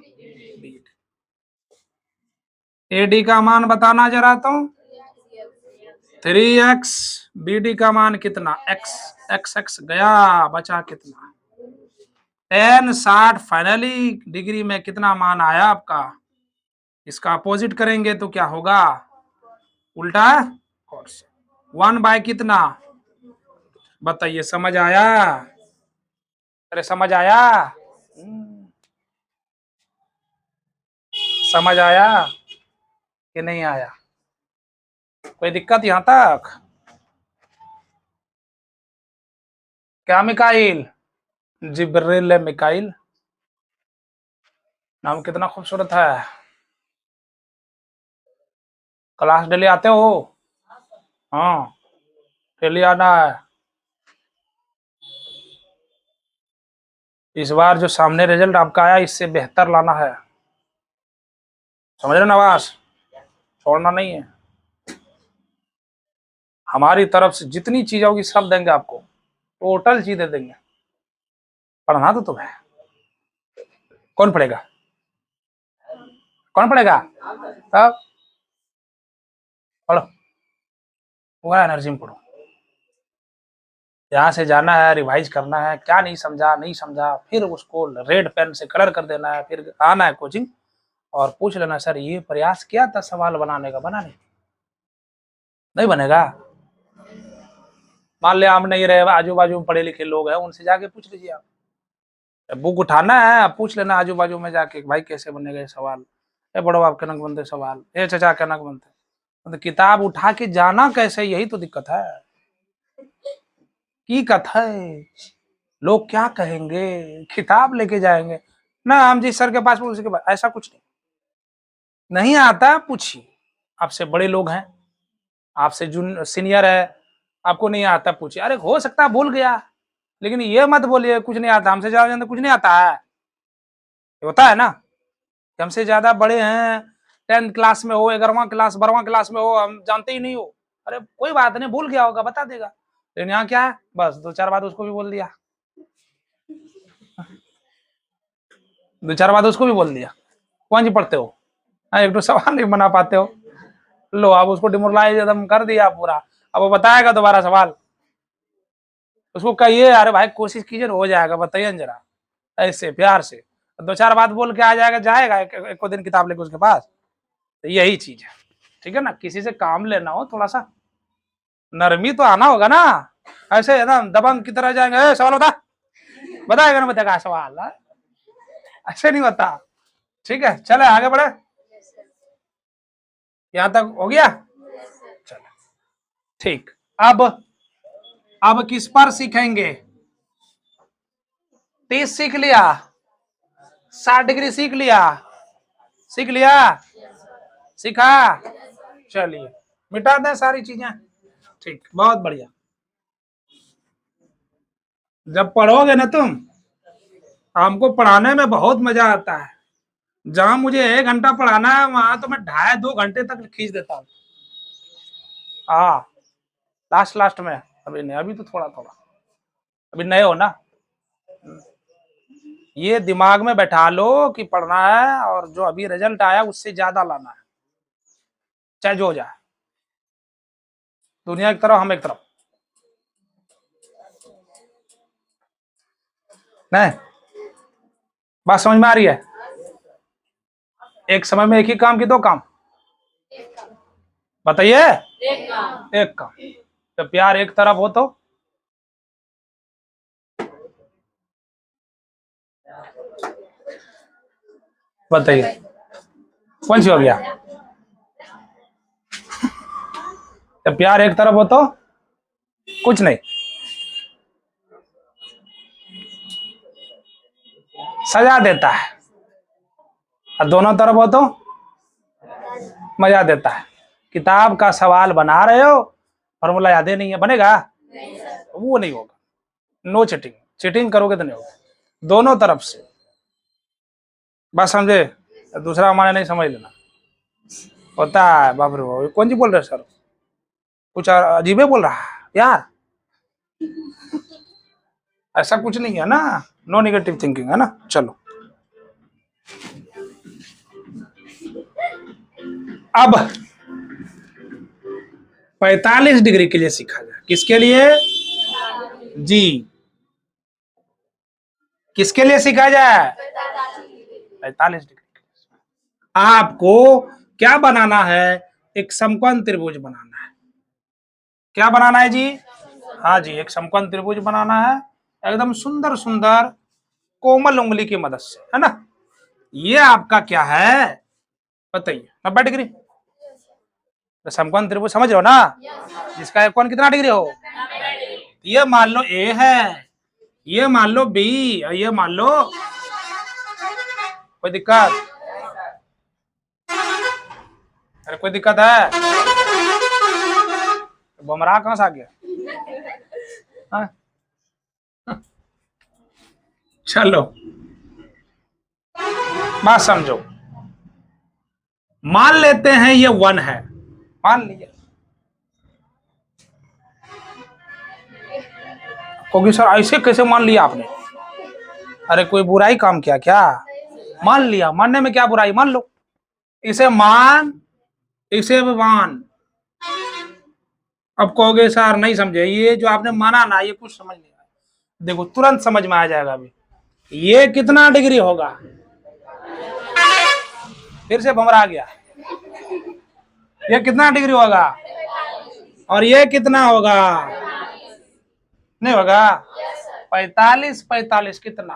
ए डी का मान बताना जरा तो। 3x। बी डी का मान कितना? x x x गया, बचा कितना? टेन 60 फाइनली डिग्री में कितना मान आया आपका? इसका अपोजिट करेंगे तो क्या होगा? उल्टा cos 1 बाय कितना? बताइए, समझ आया? अरे समझ आया? समझ आया कि नहीं आया? कोई दिक्कत यहां तक? क्या मिकाइल? जिब्रिल मिकाइल, नाम कितना खूबसूरत है। क्लास डेली आते हो? हाँ, डेली आना है। इस बार जो सामने रिजल्ट आपका आया, इससे बेहतर लाना है, समझ रहे नवाज? छोड़ना नहीं है। हमारी तरफ से जितनी चीज होगी सब देंगे आपको, टोटल चीज दे देंगे। पढ़ना तो तुम्हें। कौन पढ़ेगा? कौन पढ़ेगा? तब पढ़ो, पूरा एनर्जी में पढ़ो। यहाँ से जाना है, रिवाइज करना है, क्या नहीं समझा नहीं समझा, फिर उसको रेड पेन से कलर कर देना है, फिर आना है कोचिंग और पूछ लेना, सर ये प्रयास किया था सवाल बनाने का, बना नहीं बनेगा। मान लिया हम नहीं रहे, आजू बाजू में पढ़े लिखे लोग हैं, उनसे जाके पूछ लीजिए। आप बुक उठाना है, पूछ लेना आजू बाजू में जाके, भाई कैसे बनेगा ये सवाल, ए बड़ो आप कनक बनते सवाल, ए चचा कनक बनते। तो किताब उठा के जाना कैसे, यही तो दिक्कत है। की कथा है, लोग क्या कहेंगे, किताब लेके जाएंगे ना हम जिस सर के पास उसी के पास, ऐसा कुछ नहीं आता। पूछिए, आपसे बड़े लोग हैं, आपसे जून सीनियर है, आपको नहीं आता पूछिए। अरे हो सकता है भूल गया, लेकिन ये मत बोलिए कुछ नहीं आता, हमसे ज्यादा कुछ नहीं आता है। होता है ना, हमसे ज्यादा बड़े हैं, 10th क्लास में हो, 11वां क्लास 12वां क्लास में हो, हम जानते ही नहीं हो। अरे कोई बात नहीं, भूल गया होगा, बता देगा। लेकिन यहाँ क्या है, बस दो चार बात उसको भी बोल दिया, दो चार बात उसको भी बोल दिया। कौन जी पढ़ते हो? एक तो सवाल नहीं बना पाते हो, लो अब उसको डिमोरलाइज एकदम कर दिया पूरा। अब वो बताएगा दोबारा सवाल, उसको कहिए अरे भाई कोशिश कीजिए, हो जाएगा, बताइए जरा, ऐसे प्यार से दो चार बात बोल के आ जाएगा, जाएगा एक दिन किताब लेके उसके पास। तो यही चीज है, ठीक है ना? किसी से काम लेना हो, थोड़ा सा नरमी तो आना होगा ना, ऐसे है ना दबंग की तरह जाएंगे, सवाल बताएगा ना, बताएगा सवाल, ऐसे नहीं बता। ठीक है, चले आगे बढ़े, यहां तक हो गया। चलो ठीक, अब किस पर सीखेंगे? 30 सीख लिया, 60 डिग्री सीख लिया, सीख लिया, सीखा, चलिए मिटा दें सारी चीजें। ठीक, बहुत बढ़िया। जब पढ़ोगे ना तुम, हमको पढ़ाने में बहुत मजा आता है। जहां मुझे 1 घंटा पढ़ाना है वहां तो मैं 2.5-2 घंटे तक खींच देता हूँ। हाँ, लास्ट लास्ट में। अभी नहीं, अभी तो थोड़ा थोड़ा, अभी नए हो ना। ये दिमाग में बैठा लो कि पढ़ना है, और जो अभी रिजल्ट आया उससे ज्यादा लाना है, चाहे जो हो जाए। दुनिया एक तरफ, हम एक तरफ। नहीं, बात समझ में आ रही है? एक समय में एक ही काम की 2 काम? बताइए। एक काम। तो प्यार एक तरफ हो तो बताइए कौन सी हो गया? जब प्यार एक तरफ हो तो कुछ नहीं, सजा देता है। और दोनों तरफ हो तो मजा देता है। किताब का सवाल बना रहे हो, फॉर्मूला याद ही नहीं है, बनेगा? वो नहीं होगा। No cheating. चीटिंग करोगे तो नहीं होगा। दोनों तरफ से। बात समझे? दूसरा हमारे नहीं समझ लेना। होता है। बाप रे बाप, कौन जी बोल रहे सर? कुछ अजीबे बोल रहा है यार। ऐसा कुछ नहीं है ना। नो नेगेटिव थिंकिंग है ना। चलो अब 45 डिग्री के लिए सीखा जाए। किसके लिए जी? किसके लिए सीखा जाए? 45 डिग्री। आपको क्या बनाना है? एक समकोण त्रिभुज बनाना है। क्या बनाना है जी? हाँ जी, एक समकोण त्रिभुज बनाना है, एकदम सुंदर सुंदर कोमल उंगली की मदद से, है ना। ये आपका क्या है बताइए? 90 डिग्री। तो समकोण त्रिभुज समझ रहे हो ना, जिसका एक कोण कितना डिग्री हो। ये मान लो ए है, ये मान लो बी, और ये मान लो। कोई दिक्कत? अरे कोई दिक्कत है? बुमराह कहां से आ गया? हाँ? चलो बात समझो। मान लेते हैं ये 1 है, मान लिया। क्योंकि सर ऐसे कैसे मान लिया आपने? अरे कोई बुराई काम किया क्या? मान लिया, मानने में क्या बुराई, मान लो। इसे मान, इसे मान। अब कहोगे सर नहीं समझे, ये जो आपने माना ना, ये कुछ समझ नहीं आया। देखो तुरंत समझ में आ जाएगा अभी। ये कितना डिग्री होगा? फिर से भमरा गया। ये कितना डिग्री होगा? और ये कितना होगा? नहीं होगा। 45 45 कितना?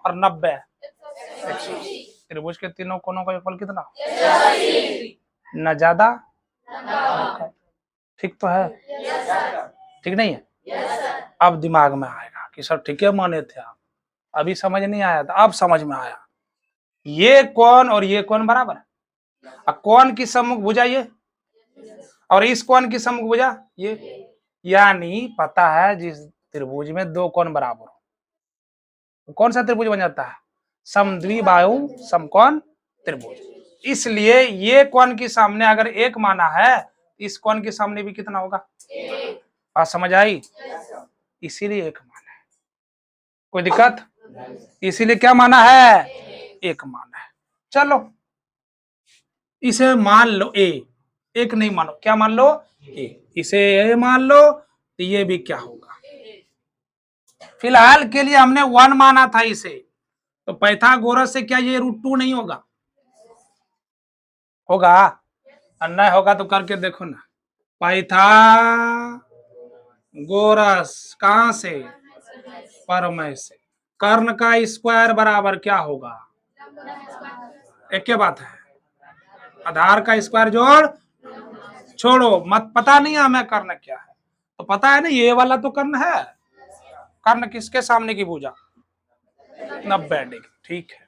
और 90। त्रिभुज के तीनों कोनों का योगफल कितना? न ज्यादा। ठीक तो है? ठीक नहीं है? अब दिमाग में आएगा कि सर ठीक है माने थे आप, अभी समझ नहीं आया था, अब समझ में आया। ये कोण और ये कोण बराबर है। कोण की सम्मुख भुजा ये, और इस कोण की सम्मुख भुजा ये। यानी पता है जिस त्रिभुज में 2 कोण बराबर हो, तो कौन सा त्रिभुज बन जाता है? समद्विबाहु समकोण त्रिभुज। इसलिए ये कोण के सामने अगर 1 माना है, इस कोण के सामने भी कितना होगा? बात समझ आई? इसीलिए 1 माना है। कोई दिक्कत? इसीलिए क्या माना है? 1 माना है। चलो इसे मान लो ए, 1 नहीं मानो, क्या मान लो? ए। इसे ए मान लो, तो ये भी क्या होगा? फिलहाल के लिए हमने 1 माना था इसे, तो पाइथागोरस से क्या ये √2 नहीं होगा? होगा? नहीं होगा तो करके देखो ना। पाइथागोरस कहां से? परमय से। कर्ण का स्क्वायर बराबर क्या होगा? एक क्या बात है, आधार का स्क्वायर जोड़ छोड़ो मत। पता नहीं है हमें कर्ण क्या है, तो पता है ना ये वाला तो कर्ण है। कर्ण किसके सामने की भुजा? 90 डिग्री। ठीक है,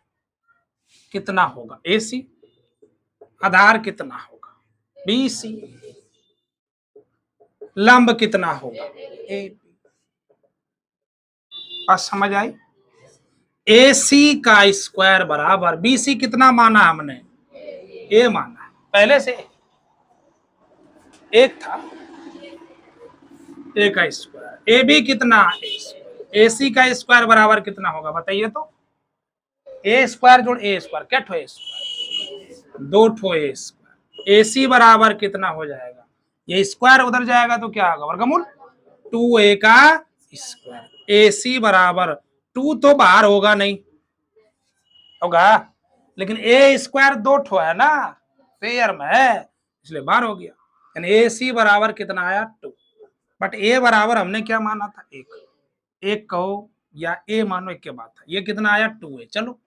कितना होगा? AC आधार कितना होगा? BC। लंब कितना होगा? AB। बात समझ आई? AC का स्क्वायर बराबर BC कितना माना हमने? A माना पहले से, एक था, A का स्क्वायर। AB कितना? AC का स्क्वायर बराबर कितना होगा बताइए तो? A स्क्वायर जोड़ A स्क्वायर, क्या ठो A स्क्वायर? 2 ठो A स्क्वायर। AC बराबर कितना हो जाएगा? ये स्क्वायर उधर जाएगा तो क्या होगा? वर्गमूल 2A का स्क्वायर। AC बराबर 2 तो बाहर होगा नहीं, होगा, लेकिन A स्क्वायर 2 ठो है ना, पेयर में है, इसलिए बाहर हो गया। यानी AC बराबर कितना आया? 2। बट A बराबर हमने क्या माना था? 1। 1 कहो या A मानो, एक के बाद था। ये कितना आया? 2 है। चलो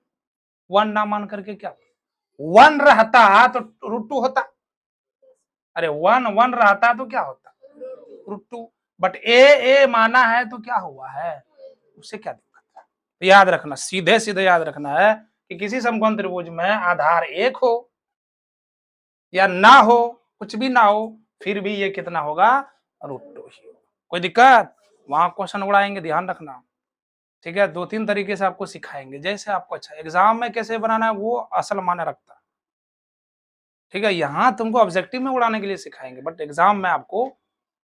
1 ना मान करके क्या, 1 रहता तो √2 होता। अरे 1 रहता तो क्या होता? √2। बट ए माना है तो क्या हुआ है? उससे क्या दिक्कत है? तो याद रखना, सीधे सीधे याद रखना है कि किसी समकोण त्रिभुज में आधार 1 हो या ना हो, कुछ भी ना हो, फिर भी ये कितना होगा? √2 ही होगा। कोई दिक्कत? वहां क्वेश्चन उड़ाएंगे, ध्यान रखना। ठीक है, 2-3 तरीके से आपको सिखाएंगे, जैसे आपको अच्छा एग्जाम में कैसे बनाना है वो असल माने रखता है। ठीक है, यहाँ तुमको ऑब्जेक्टिव में उड़ाने के लिए सिखाएंगे, बट एग्जाम में आपको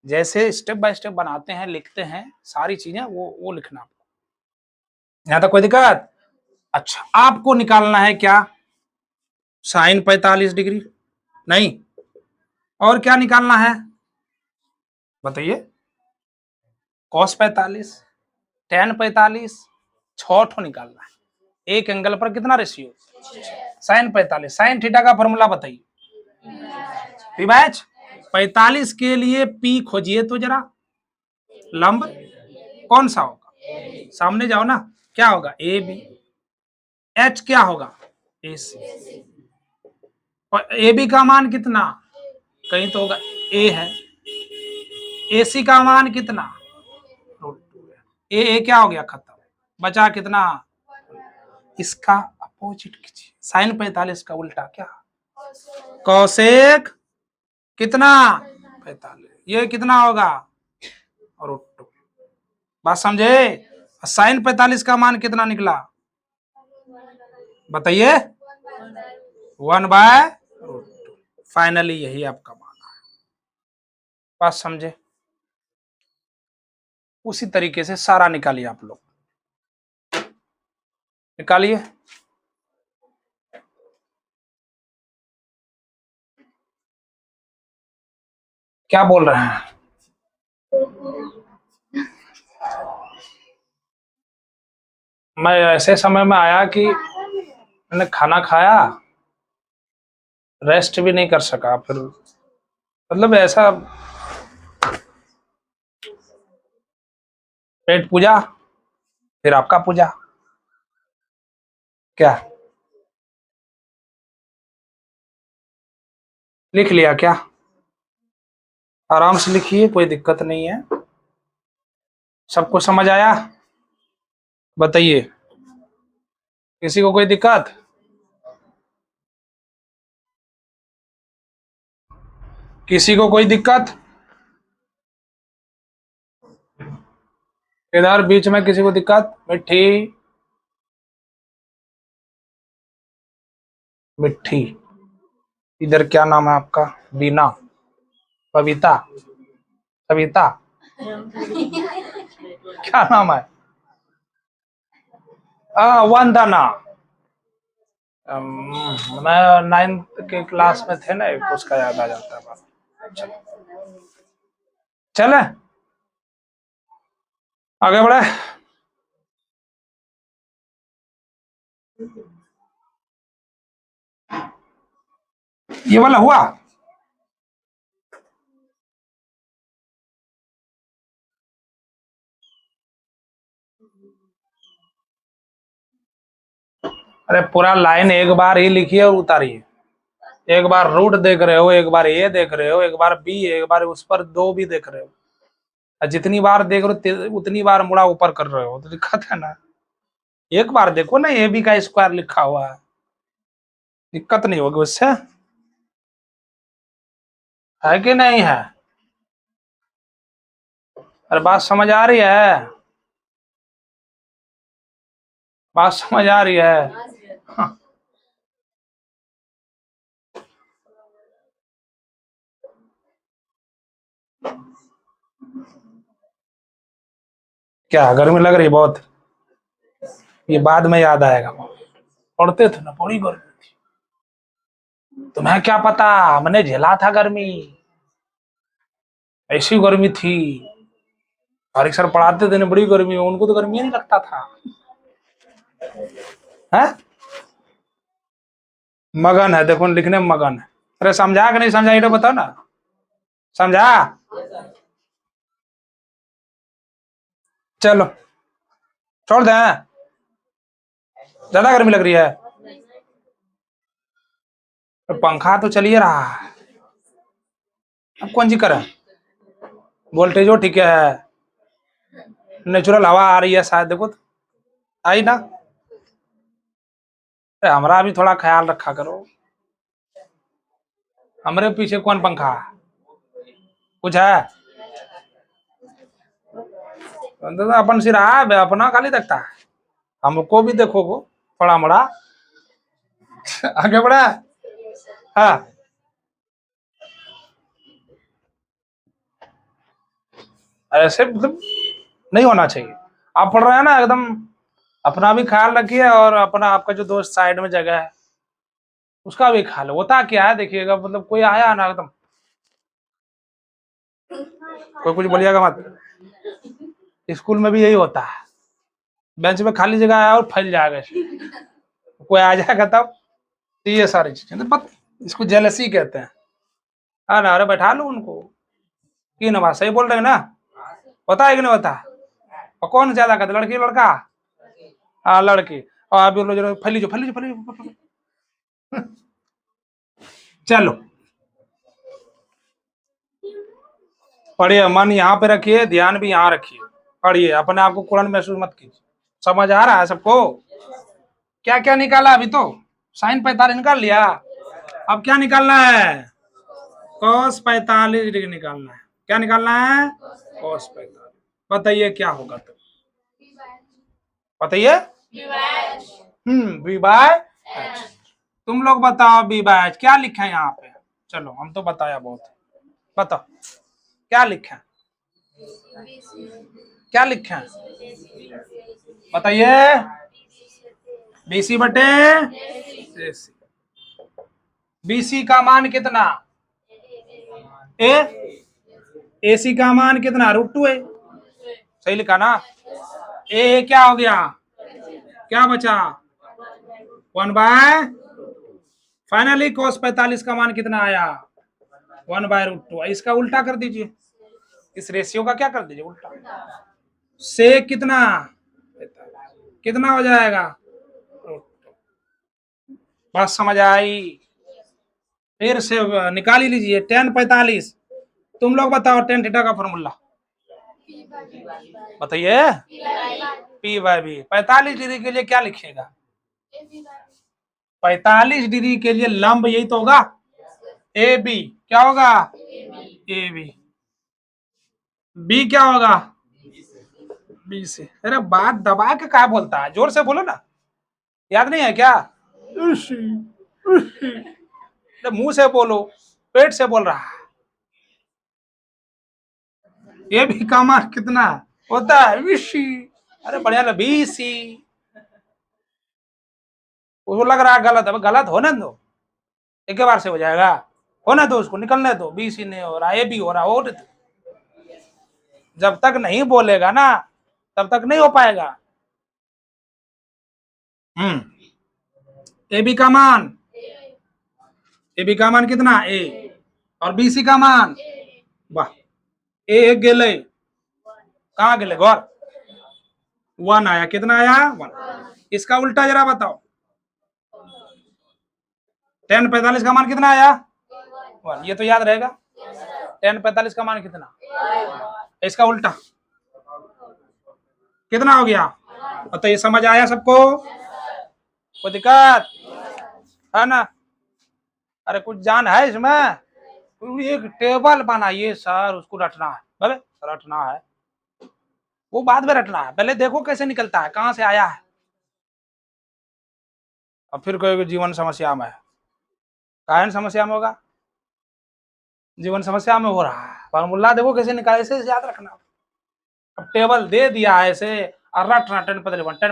जैसे स्टेप बाय स्टेप बनाते हैं, लिखते हैं, सारी चीजें वो लिखना आपको। यहाँ तक कोई दिक्कत? अच्छा, आपको निकालना है क्या? साइन 45 डिग्री नहीं, और क्या निकालना है बताइए? कॉस 45, टेन 45, 6 ठो निकालना है। एक एंगल पर कितना रेशियो? साइन 45। साइन थीटा का फॉर्मूला बताइए। पी बैच 45 के लिए पी खोजिए तो जरा। लंब कौन सा होगा? सामने जाओ ना, क्या होगा? A B. एच क्या होगा? ए सी। और ए बी का मान कितना? कहीं तो होगा, ए है। ए सी का मान कितना? ए क्या हो गया? खत्म। बचा कितना? इसका अपोजिट कीजिए। साइन 45 का उल्टा क्या? कौसेक कितना? 45। ये कितना होगा? √2। बात समझे? साइन 45 का मान कितना निकला बताइए? 1/√2। फाइनली यही आपका मान है। बात समझे? उसी तरीके से सारा निकालिए आप लोग, निकालिए। क्या बोल रहे हैं? मैं ऐसे समय में आया कि मैंने खाना खाया, रेस्ट भी नहीं कर सका, फिर मतलब ऐसा पेट पूजा, फिर आपका पूजा। क्या लिख लिया क्या? आराम से लिखिए, कोई दिक्कत नहीं है। सबको समझ आया? बताइए, किसी को कोई दिक्कत? किसी को कोई दिक्कत? इधर बीच में किसी को दिक्कत? मिट्टी, मिट्टी। इधर क्या नाम है आपका? बीना, बबीता, सविता, क्या नाम है? वंदना। मैं 9th के क्लास में थे ना, उसका याद आ जाता है बात। चले आगे बढ़े। ये वाला हुआ? अरे पूरा लाइन एक बार ही लिखिए और उतारिए। एक बार रूट देख रहे हो, एक बार ए देख रहे हो, एक बार बी, एक बार उस पर 2 भी देख रहे हो। जितनी बार देख रहे हो उतनी बार मुड़ा ऊपर कर रहे हो, तो दिक्कत है ना। एक बार देखो ना, ए बी का स्क्वायर लिखा हुआ है, दिक्कत नहीं होगी उससे। है कि नहीं है? अरे बात समझ आ रही है? बात समझ आ रही है? हाँ। क्या गर्मी लग रही बहुत? ये बाद में याद आएगा। पढ़ते थे ना, बड़ी गर्मी थी। तुम्हें क्या पता, मैंने झेला था गर्मी। ऐसी गर्मी थी। तारिक सर पढ़ाते थे ना, बड़ी गर्मी, उनको तो गर्मी नहीं लगता था। है? मगन है, देखो लिखने में मगन है। अरे समझा कि नहीं समझा, ये तो बताओ ना। समझा? चलो छोड़ दें, ज्यादा गर्मी लग रही है। तो पंखा तो चलिए रहा है, अब कौन सी करें? वोल्टेज हो ठीक है, नेचुरल हवा आ रही है शायद, देखो तो आई ना। अरे हमारा भी थोड़ा ख्याल रखा करो। हमारे पीछे कौन पंखा है? कुछ है तो अपन सिर अपना खाली देखता है, हमको भी देखो को थोड़ा मोड़ा। आगे बढ़ा। हाँ, ऐसे मतलब नहीं होना चाहिए। आप पढ़ रहे हैं ना एकदम, अपना भी ख्याल रखिए और अपना आपका जो दोस्त साइड में जगह है उसका भी ख्याल। होता क्या है देखिएगा, मतलब कोई आया ना एकदम, कोई कुछ बोलिएगा मत। स्कूल में भी यही होता है, बेंच में खाली जगह है और फैल जाएगा, कोई आ जाएगा तब। तो ये सारी चीजें तो इसको जेलसी कहते हैं। हाँ ना, अरे बैठा लो उनको। की ना बात सही बोल रहे हैं ना? होता है कि नहीं होता? और कौन ज्यादा कहते, लड़की लड़का? हाँ लड़की। और आप बोलो जरा फैली जो फैली जो फैली जो। चलो पढ़िए, मन यहाँ पे रखिए, ध्यान भी यहाँ रखिए। पढ़िए, अपने आप को कुरान महसूस मत कीजिए। समझ आ रहा है सबको? क्या क्या निकाला अभी तो? साइन 45 निकाल लिया। अब क्या निकालना है? कॉस 45 डिग्री निकालना है। क्या निकालना है? कॉस 45। बताइए क्या होगा तो? बताइए। B by H. तुम लोग बताओ बी बाय एच क्या लिखा है यहाँ पे? चलो हम तो बताया बहुत। बताओ क्या लिखा है? क्या लिखा है? बताइए। बीसी बटे एसी। बीसी का मान कितना? ए। एसी का मान कितना? √2 है। सही लिखा ना? ए क्या हो गया? क्या बचा? 1/, फाइनली cos 45 का मान कितना आया? 1/√2। इसका उल्टा कर दीजिए, इस रेशियो का क्या कर दीजिए उल्टा। से कितना कितना हो जाएगा? बात समझ आई? फिर से निकाल ही लीजिए। tan 45। तुम लोग बताओ tan थीटा का फॉर्मूला बताइए। P/B। 45 डिग्री के लिए क्या लिखिएगा? 45 डिग्री के लिए लंब यही तो होगा, ए बी। क्या होगा? A B. बी क्या होगा? बी से। अरे बात दबा के क्या बोलता है, जोर से बोलो ना। याद नहीं है क्या? मुंह से बोलो, पेट से बोल रहा है। ये भी का मान कितना होता है? बीसी। अरे बढ़िया ना, बीसी। उसको लग रहा है गलत है, गलत होने दो, एक बार से हो जाएगा। होने दो उसको, निकलने दो। बीसी नहीं हो रहा, ए बी हो रहा। और जब तक नहीं बोलेगा ना तब तक नहीं हो पाएगा। ए बी का मान, ए बी का मान कितना? ए। और बीसी का मान, वाह, ए गेले कहाँ गेले गौर? 1 आया। कितना आया? 1। इसका उल्टा जरा बताओ। tan 45 का मान कितना आया? 1। ये तो याद रहेगा। tan 45 का मान कितना? इसका उल्टा कितना हो गया? तो ये समझ आया सबको? कोई दिक्कत है ना? अरे कुछ जान है इसमें? एक टेबल बनाइए सर, उसको रटना है, बोले रटना है, वो बाद में रटना है, पहले देखो कैसे निकलता है, कहां से आया है। अब फिर कोई जीवन समस्या में है, कारण समस्या में होगा, जीवन समस्या में हो रहा है, फॉर्मूला देखो कैसे निकाले, ऐसे याद रखना। अब टेबल दे दिया है ऐसे, और रटना 10 +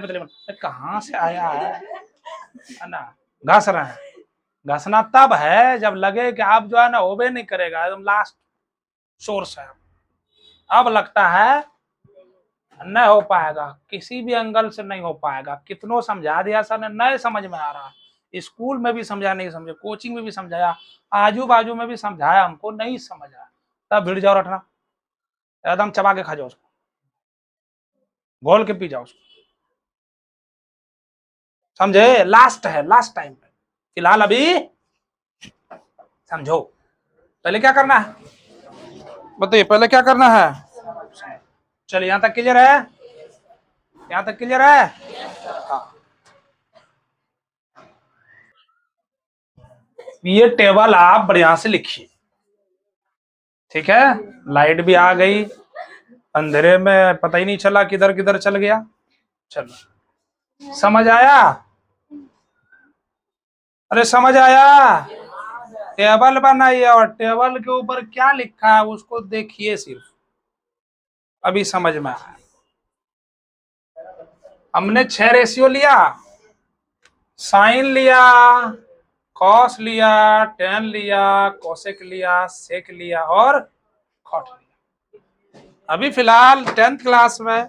11 कहां से आया है ना। घस रहे हैं, घसना तब है जब लगे कि आप जो है ना ओबे नहीं करेगा, एकदम लास्ट सोर्स है, अब लगता है नहीं हो पाएगा, किसी भी एंगल से नहीं हो पाएगा, कितनों समझा दिया सर ने, नहीं समझ में आ रहा, स्कूल में भी समझा नहीं समझे, कोचिंग में भी समझाया, आजू बाजू में भी समझाया, हमको नहीं समझ आया, तब भिड़ जाओ रटना, एकदम चबा के खा जाओ उसको, घोल के पी जाओ उसको, समझे, लास्ट है, लास्ट टाइम पे, फिलहाल अभी समझो, पहले क्या करना है बताइए, पहले क्या करना है। चलिए यहां तक क्लियर है, यहां तक क्लियर है। हाँ, ये टेबल आप बढ़िया से लिखिए, ठीक है। लाइट भी आ गई, अंधेरे में पता ही नहीं चला किधर किधर चल गया। चलो समझ आया, अरे समझ आया। टेबल बनाइए और टेबल के ऊपर क्या लिखा है उसको देखिए सिर्फ, अभी समझ में आया। हमने 6 रेशियो लिया, साइन लिया, कॉस लिया, टेन लिया, कोसेक लिया, सेक लिया और कॉट लिया। अभी फिलहाल 10th क्लास में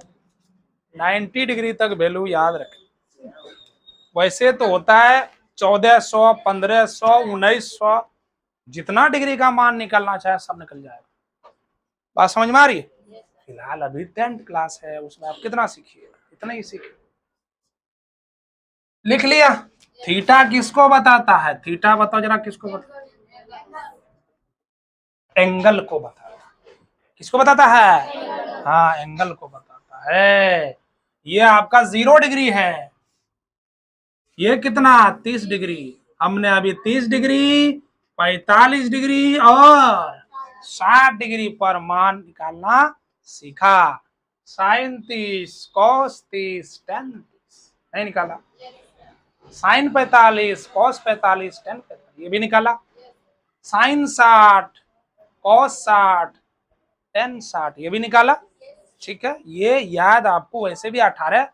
90 डिग्री तक वैल्यू याद रखें, वैसे तो होता है 1400, 1500, 1900, जितना डिग्री का मान निकलना चाहे सब निकल जाएगा। बात समझ में आ रही है। फिलहाल अभी 10th क्लास है, उसमें आप कितना सीखिए, इतना ही सीखिए। लिख लिया, थीटा किसको बताता है, थीटा बताओ जरा किसको बताता है, एंगल को बताता है, किसको बताता है, हाँ एंगल को बताता है। ये आपका 0 डिग्री है, ये कितना 30 डिग्री, हमने अभी 30 डिग्री, 45 डिग्री और 60 डिग्री पर मान निकालना सीखा। साइन 30, कॉस 30, टेन 30 नहीं निकाला, साइन 45, कॉस 45, टेन 45 ये भी निकाला, साइन 60, कॉस 60, टेन 60 ये भी निकाला, ठीक है। ये याद आपको वैसे भी 18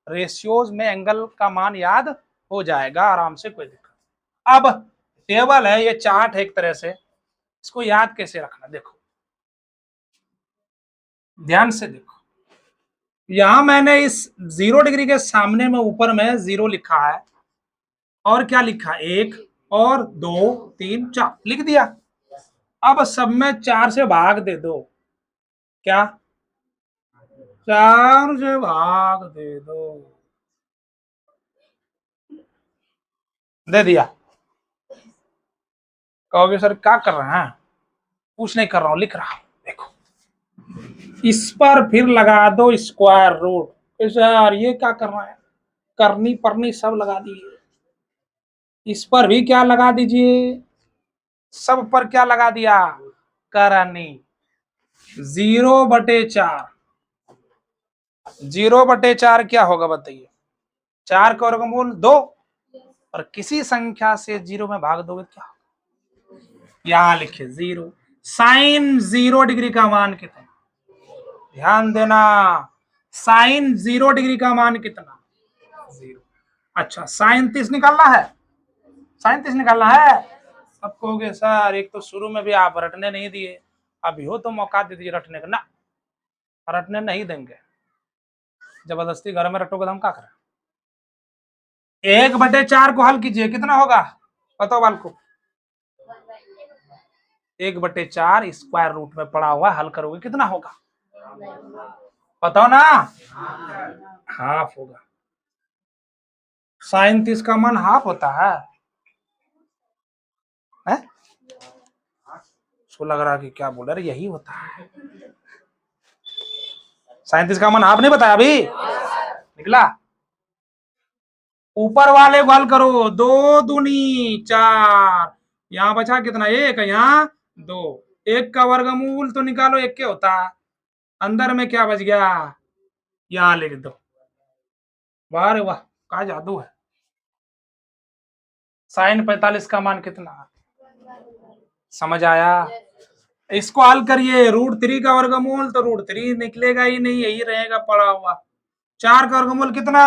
रेशियोज में एंगल का मान याद हो जाएगा आराम से, कोई दिक्कत। अब टेबल है, ये चार्ट है एक तरह से, इसको याद कैसे रखना देखो, ध्यान से देखो, यहां मैंने इस 0 डिग्री के सामने में ऊपर में 0 लिखा है, और क्या लिखा, 1 और 2 3 4 लिख दिया। अब सब में 4 से भाग दे दो, क्या 4 से भाग दे दो, दे दिया। कहोगे सर क्या कर रहे हैं, कुछ नहीं कर रहा हूं, लिख रहा हूं, देखो इस पर फिर लगा दो स्क्वायर रूट, सर ये क्या कर रहा है, करनी परनी सब लगा दिए, इस पर भी क्या लगा दीजिए, सब पर क्या लगा दिया, करनी। 0/4, 0/4 क्या होगा बताइए, 4 का वर्गमूल 2, और किसी संख्या से 0 में भाग दोगे क्या, यहां लिखे 0। साइन 0 डिग्री का मान कितना, ध्यान देना, साइन 0 डिग्री का मान कितना, 0। अच्छा साइन 30 निकालना है, साइन 30 निकालना है। अब कहोगे सर एक तो शुरू में भी आप रटने नहीं दिए, अभी हो तो मौका दे दीजिए रटने का, ना रटने नहीं देंगे, जबरदस्ती घर में रटोगे तो हम क्या करें। 1/4 को हल कीजिए, कितना होगा बताओ बाल को, 1/4 स्क्वायर रूट में पड़ा हुआ, हल करोगे कितना होगा बताओ ना, हाफ होगा। साइन 30 का मान हाफ होता है, उसको लग रहा है कि क्या बोल रहे, यही होता है। साइन 30 का मान हाफ नहीं बताया अभी, निकला। ऊपर वाले को हल करो, 2 दूनी 4, यहाँ बचा कितना, 1, यहाँ 2। एक का वर्गमूल तो निकालो, एक के होता है, अंदर में क्या बच गया, यहां लिख दो। वाह रे वाह, क्या जादू है। साइन 45 का मान कितना, समझ आया। इसको हल करिए, √3 का वर्गमूल तो √3 निकलेगा ही नहीं, यही रहेगा पड़ा हुआ। 4 का वर्गमूल कितना,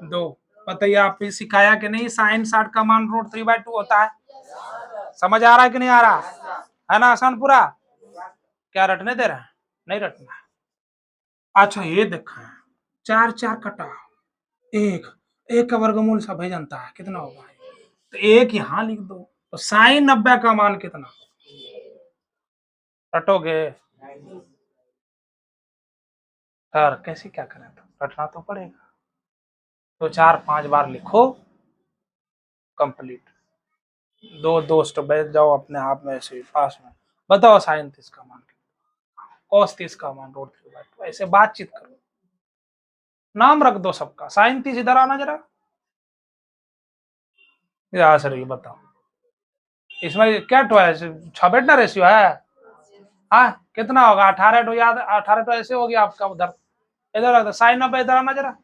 2। बताइए, आप भी सिखाया कि नहीं, साइन 60 का मान √3/2 होता है। समझ आ रहा है कि नहीं आ रहा है ना, आसान पूरा। क्या रटने दे रहा है, नहीं रटना। अच्छा ये देखा, 4 4 कटा, एक, एक का वर्गमूल सब है जानता है कितना होगा, तो एक यहां लिख दो। तो साइन 90 का मान कितना, रटोगे, सर कैसे क्या करें, तो रटना तो पड़ेगा। तो 4 5 बार लिखो, कंप्लीट। दो दोस्त बैठ जाओ अपने आप में ऐसे पास में, बताओ साइन 30 का मान कितना, कॉस 30 का मान √3/2, ऐसे बातचीत करो, नाम रख दो सबका। साइन 30 इधर आना जरा, यहाँ से रही बताओ, इसमें क्या टो है, 6 बेटा रेशियो है। हाँ कितना होगा, 18 टो याद, 18 टो ऐसे हो गया आपका उधर, इधर रख दो। साइन 90 इधर आना जरा,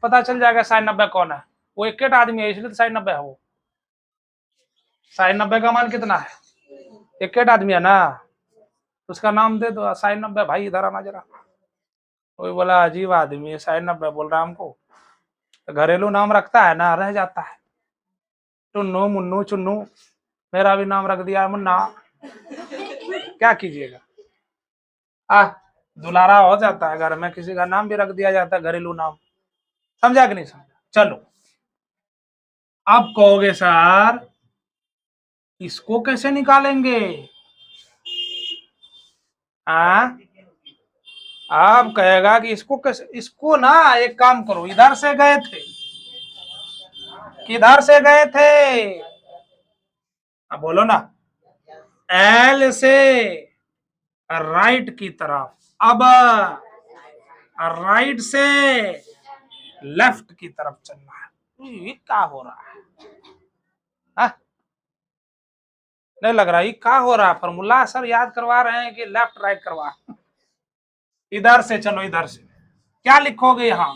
पता चल जाएगा साइन 90 कौन है। वो एक आदमी है इसलिए तो साइन 90 है वो। साइन 90 का मान कितना है, एक आदमी है ना, उसका नाम दे दो, साइन 90 भाई इधर आना जरा। कोई बोला अजीब आदमी है, साइन 90 बोल रहा है हमको, तो घरेलू नाम रखता है ना, रह जाता है। टुन्नू मुन्नू चुन्नू, मेरा भी नाम रख दिया मुन्ना, क्या कीजिएगा। आ दुलारा हो जाता है, घर में किसी का नाम भी रख दिया जाता है, घरेलू नाम। समझा कि नहीं समझा। चलो अब कहोगे सर इसको कैसे निकालेंगे, हाँ आप कहेगा कि इसको कैसे, इसको ना एक काम करो, इधर से गए थे, किधर से गए थे, अब बोलो ना, एल से राइट की तरफ, अब राइट से लेफ्ट की तरफ चलना है। ये क्या हो रहा है, हा? नहीं लग रहा, ये क्या हो रहा है, फॉर्मूला सर याद करवा रहे हैं कि लेफ्ट राइट करवा। इधर से चलो, इधर से क्या लिखोगे यहाँ,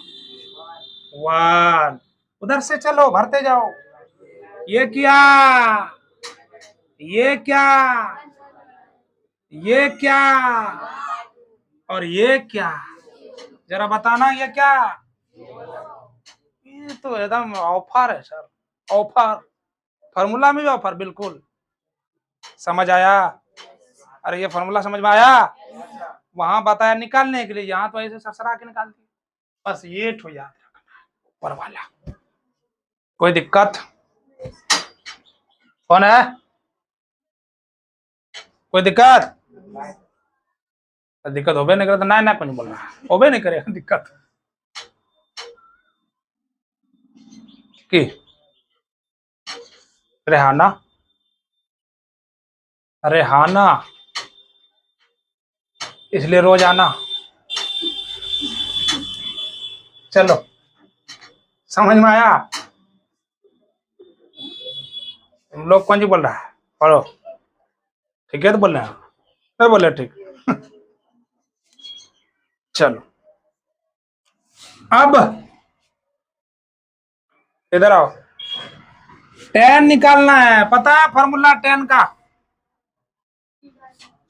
1। उधर से चलो, भरते जाओ, ये क्या, ये क्या, ये क्या, और ये क्या, जरा बताना ये क्या। ये तो एकदम ऑफर है सर, ऑफर, फॉर्मूला में भी ऑफर, बिल्कुल। समझ आया, अरे ये फॉर्मूला समझ में आया, वहां बताया निकालने के लिए, यहाँ तो ऐसे ससरा के निकाल दिया। बस ये ठो याद रखना, ऊपर वाला। कोई दिक्कत, कौन है, कोई दिक्कत, दिक्कत होबे नहीं करे तो ना ना कुछ बोल रहा, होबे नहीं करेगा दिक्कत की। रेहाना, रेहाना, इसलिए रोज आना। चलो समझ में आया, तुम लोग कौन जी बोल रहा है, पढ़ो, ठीक है तो बोल रहे हैं, नहीं बोले ठीक। चलो अब इधर आओ, tan निकालना है, पता है फॉर्मूला tan का,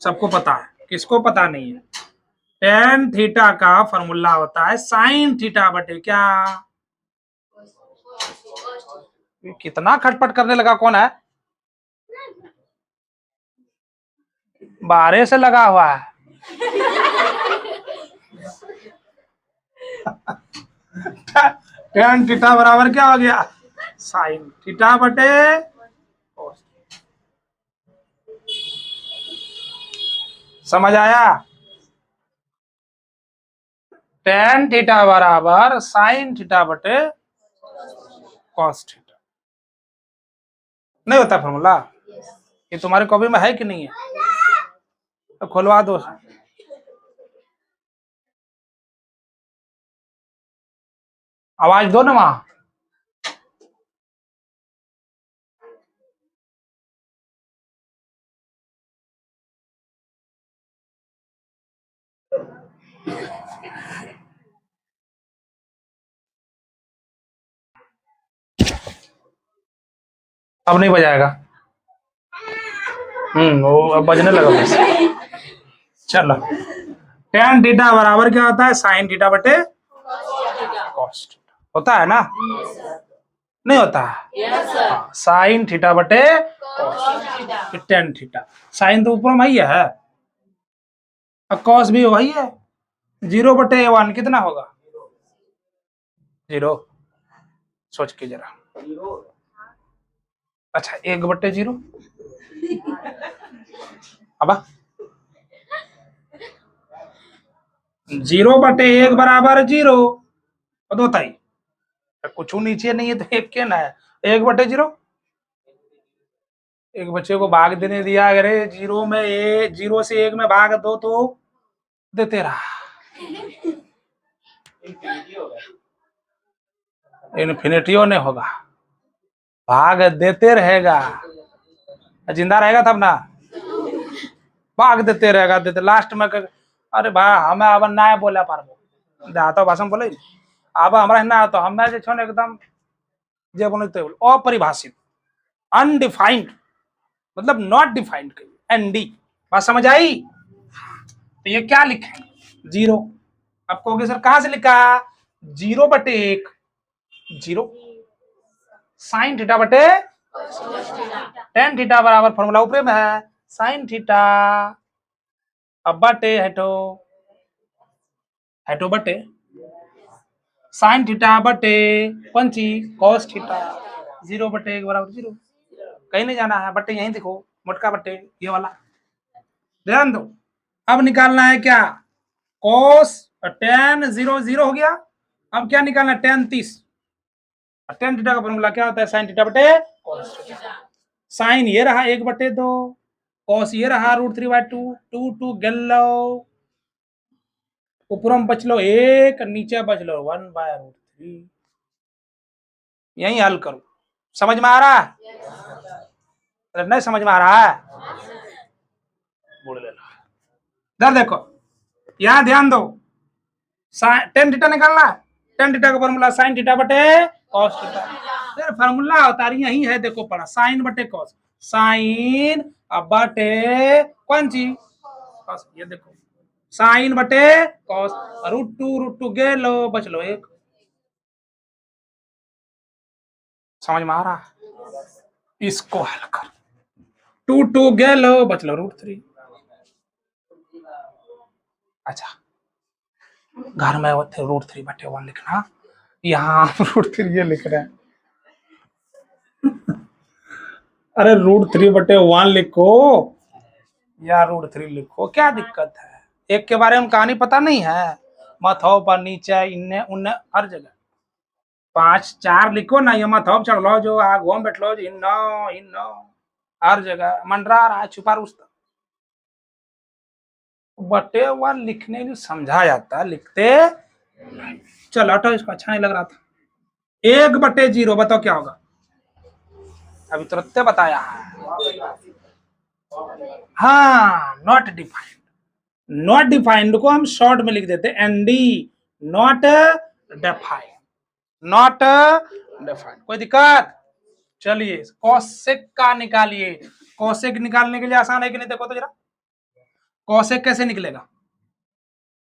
सबको पता है, किसको पता नहीं है। tan थीटा का फॉर्मूला होता है sin थीटा बटे क्या, कितना खटपट करने लगा, कौन है, 12 से लगा हुआ है। tan थीटा बराबर क्या हो गया, sin थीटा बटे, समझ आया, tan थीटा बराबर sin थीटा बटे cos थीटा। नहीं होता फॉर्मूला, ये तुम्हारी कॉपी में है कि नहीं है, तो खोलवा दो, आवाज दो ना वहां। अब नहीं बजाएगा। वो अब बजने लगा बस। चलो, टेन थीटा बराबर क्या होता है? साइन थीटा बटे कॉस थीटा होता है ना? नहीं होता है? हाँ, साइन थीटा बटे कॉस टेन थीटा। साइन तो ऊपर में ही है, अब कॉस भी वही है। 0/1 कितना होगा? 0। सोच के जरा। अच्छा, 1/0। अब 0/1 बराबर 0 होता ही, कुछ नीचे नहीं है तो एक क्या ना है? 1/0। एक बच्चे को भाग देने दिया, अरे 0 में भाग दो तो देते रहा, इन्फिनिटियो ने होगा, भाग देते रहेगा, जिंदा रहेगा तब ना, भाग देते रहेगा, देते लास्ट में अरे भाई हमें अब ना बोला पारबो देहातो भाषा बोले अब हमरा ना तो हमें जे छन एकदम जे बोले तो अपरिभाषित, अनडिफाइंड, मतलब नॉट डिफाइंड, एनडी। बात समझ आई? तो ये क्या लिखे? 0। अब कहोगे सर कहां से लिखा? 0/1 0 साइन थीटा बटे टेन थीटा बराबर फॉर्मूला ऊपर में है साइन थीटा, अब बटे हटो हटो बटे साइन थीटा बटे पंची कॉस थीटा। 0/1 बराबर 0। कहीं नहीं जाना है, बटे यहीं देखो, मोटका बटे ये वाला, ध्यान दो। अब निकालना है क्या? कॉस टेन 0 0 हो गया। अब क्या निकालना है? टेन 30। टेन थीटा का फॉर्मूला क्या होता है? साइन थीटा बटे कॉस थीटा। साइन ये रहा 1/2, कॉस ये रहा √3/2, 2 2 गल्लो, ऊपर में बचलो 1, नीचे बचलो 1/√3। यही हल करो। समझ में आ रहा है? अरे नहीं समझ में आ रहा है? बोल ले लो। इधर देखो, यहां ध्यान दो, टेन थीटा निकालना है। टेन थीटा का फॉर्मूला साइन थीटा बटे कॉस थीटा। फिर फॉर्मूला उतारी यही है, देखो पढ़ा, साइन बटे कॉस, साइन अब बटे कौन सी कॉस, ये देखो साइन बटे कॉस, √2 गेलो बचलो 1। समझ में आ रहा है? इसको हल कर, 2 2 गेलो बचलो √3। अच्छा, घर में √3/1 लिखना, यहाँ √3 ये लिख रहे हैं। अरे √3/1 लिखो या √3 लिखो, क्या दिक्कत है? एक के बारे में कहानी पता नहीं है? मत हो पर नीचे इन्ने उन्ने हर जगह 5 4 लिखो ना, ये मत हो चढ़ लो जो आग घूम बैठ लो इन्नो इन्नो, हर जगह मंडरा रहा है छुपा रुस्ता। बटे 1 लिखने की समझा जाता है, लिखते चलो हटो, इसको अच्छा नहीं लग रहा था। 1/0 बताओ क्या होगा? अभी तुरंत बताया है। हाँ, नॉट डिफाइंड। नॉट डिफाइंड को हम शॉर्ट में लिख देते ND, not defined, not defined. कोई दिक्कत? चलिए कॉसेक का निकालिए। कॉसेक निकालने के लिए आसान है कि नहीं? देखो तो जरा, कॉसेक कैसे निकलेगा?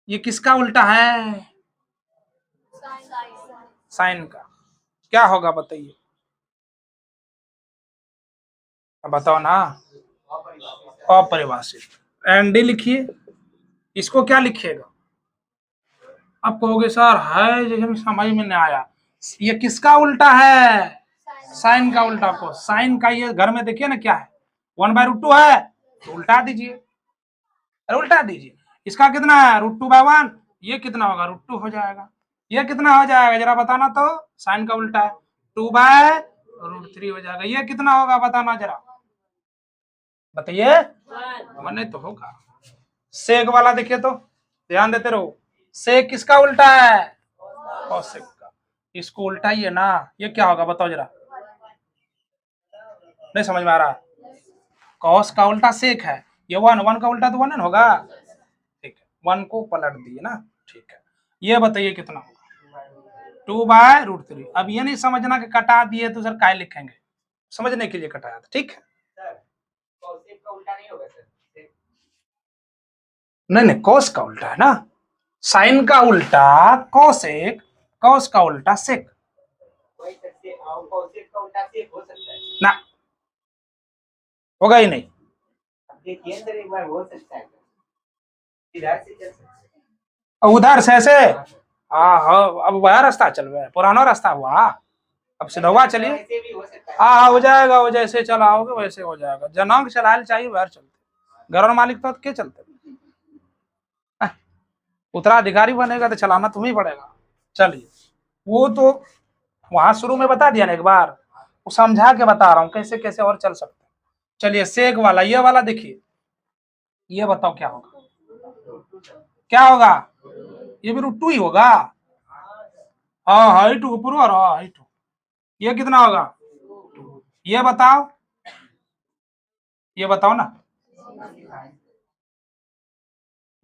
ये किसका उल्टा है? साइन का। क्या होगा बताइए? बताओ ना। अपरिभाषित। एनडी लिखिए, इसको क्या लिखिएगा? अब कहोगे सर है जैसे समझ में नहीं आया, ये किसका उल्टा है? साइन का उल्टा। को साइन का ये घर में देखिए ना क्या है, 1/√2 है, तो उल्टा दीजिए, अरे उल्टा दीजिए। इसका कितना है? √2/1। ये कितना होगा? √2 हो जाएगा। ये कितना हो जाएगा जरा बताना तो? साइन का उल्टा है, 2/√3 हो जाएगा। ये कितना होगा बताना जरा, बताइए। 1 तो होगा। सेक वाला देखिए तो, ध्यान देते रहो, सेक किसका उल्टा है? कॉसेक का। इसको उल्टाइए ना, ये क्या होगा बताओ जरा, नहीं समझ में आ रहा? कॉस का उल्टा सेक है, ये 1 1 का उल्टा तो 1 होगा। ठीक है, 1 को पलट दिए ना, ठीक है। ये बताइए कितना होगा, 2/√3। अब ये नहीं समझना कि कटा दिए तो सर काय लिखेंगे, समझने के लिए कटाया था, ठीक है। नहीं कॉस का उल्टा है ना, साइन का उल्टा कॉसेक, कॉस का उल्टा सेक ना, होगा ही नहीं। उधर से ऐसे, हाँ अब वह रास्ता चल रहा है, पुराना रास्ता हुआ, अब सीधा चलिए। हाँ हो जाएगा, वो जैसे चलाओगे वैसे हो जाएगा, जनांग चलाए चाहिए बाहर चलते, घर मालिक तो क्या चलते, उत्तराधिकारी बनेगा तो चलाना तुम्हें पड़ेगा। चलिए, वो तो वहां शुरू में बता दिया ना एक बार, वो समझा के बता रहा हूँ कैसे कैसे और चल सकते हैं। चलिए सेक वाला, ये वाला देखिए, ये बताओ क्या होगा, क्या होगा, ये भी √2 ही होगा। हाँ हाइट ऊपर और हाइट, ये कितना होगा, ये बताओ, ये बताओ ना,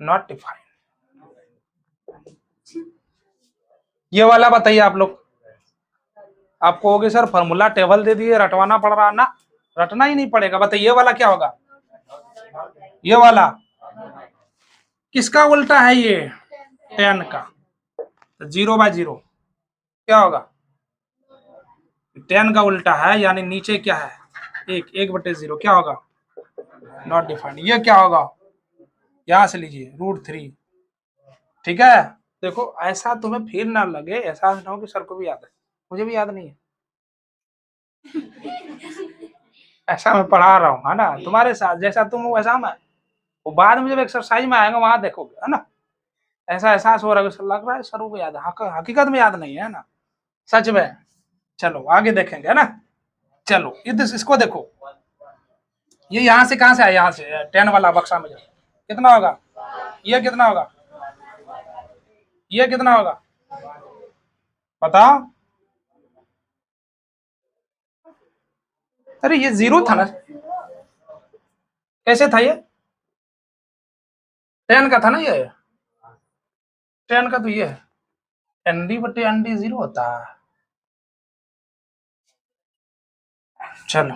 नॉट डिफाइंड। ये वाला बताइए आप लोग, आप कहोगे सर फॉर्मूला टेबल दे दिए रटवाना पड़ रहा ना, रटना ही नहीं पड़ेगा। बताइए ये वाला क्या होगा, ये वाला किसका उल्टा है, ये 10 का, तो 0/0 क्या होगा, 10 का उल्टा है, यानी नीचे क्या है, 1/0 क्या होगा, नॉट डिफाइंड। ये क्या होगा, यहां से लीजिए √3, ठीक है। देखो ऐसा तुम्हें फिर ना लगे, ऐसा ना हो कि सर को भी याद है, मुझे भी याद नहीं है, ऐसा मैं पढ़ा रहा हूँ है ना, तुम्हारे साथ जैसा तुम हो वैसा मैं, वो बाद में जब एक्सरसाइज में आएगा वहां देखोगे है ना, ऐसा एहसास हो रहा है, लग रहा है सर को याद है, हकीकत में याद नहीं है ना, सच में। चलो आगे देखेंगे है ना। चलो इसको देखो, ये यहाँ से कहाँ से आया, यहाँ से 10 वाला बक्सा में कितना होगा, ये कितना होगा, ये कितना होगा, बताओ। अरे ये 0 था ना, कैसे था ये, 10 का था ना ये, 10 का तो ये है, ND/ND 0 होता है। चलो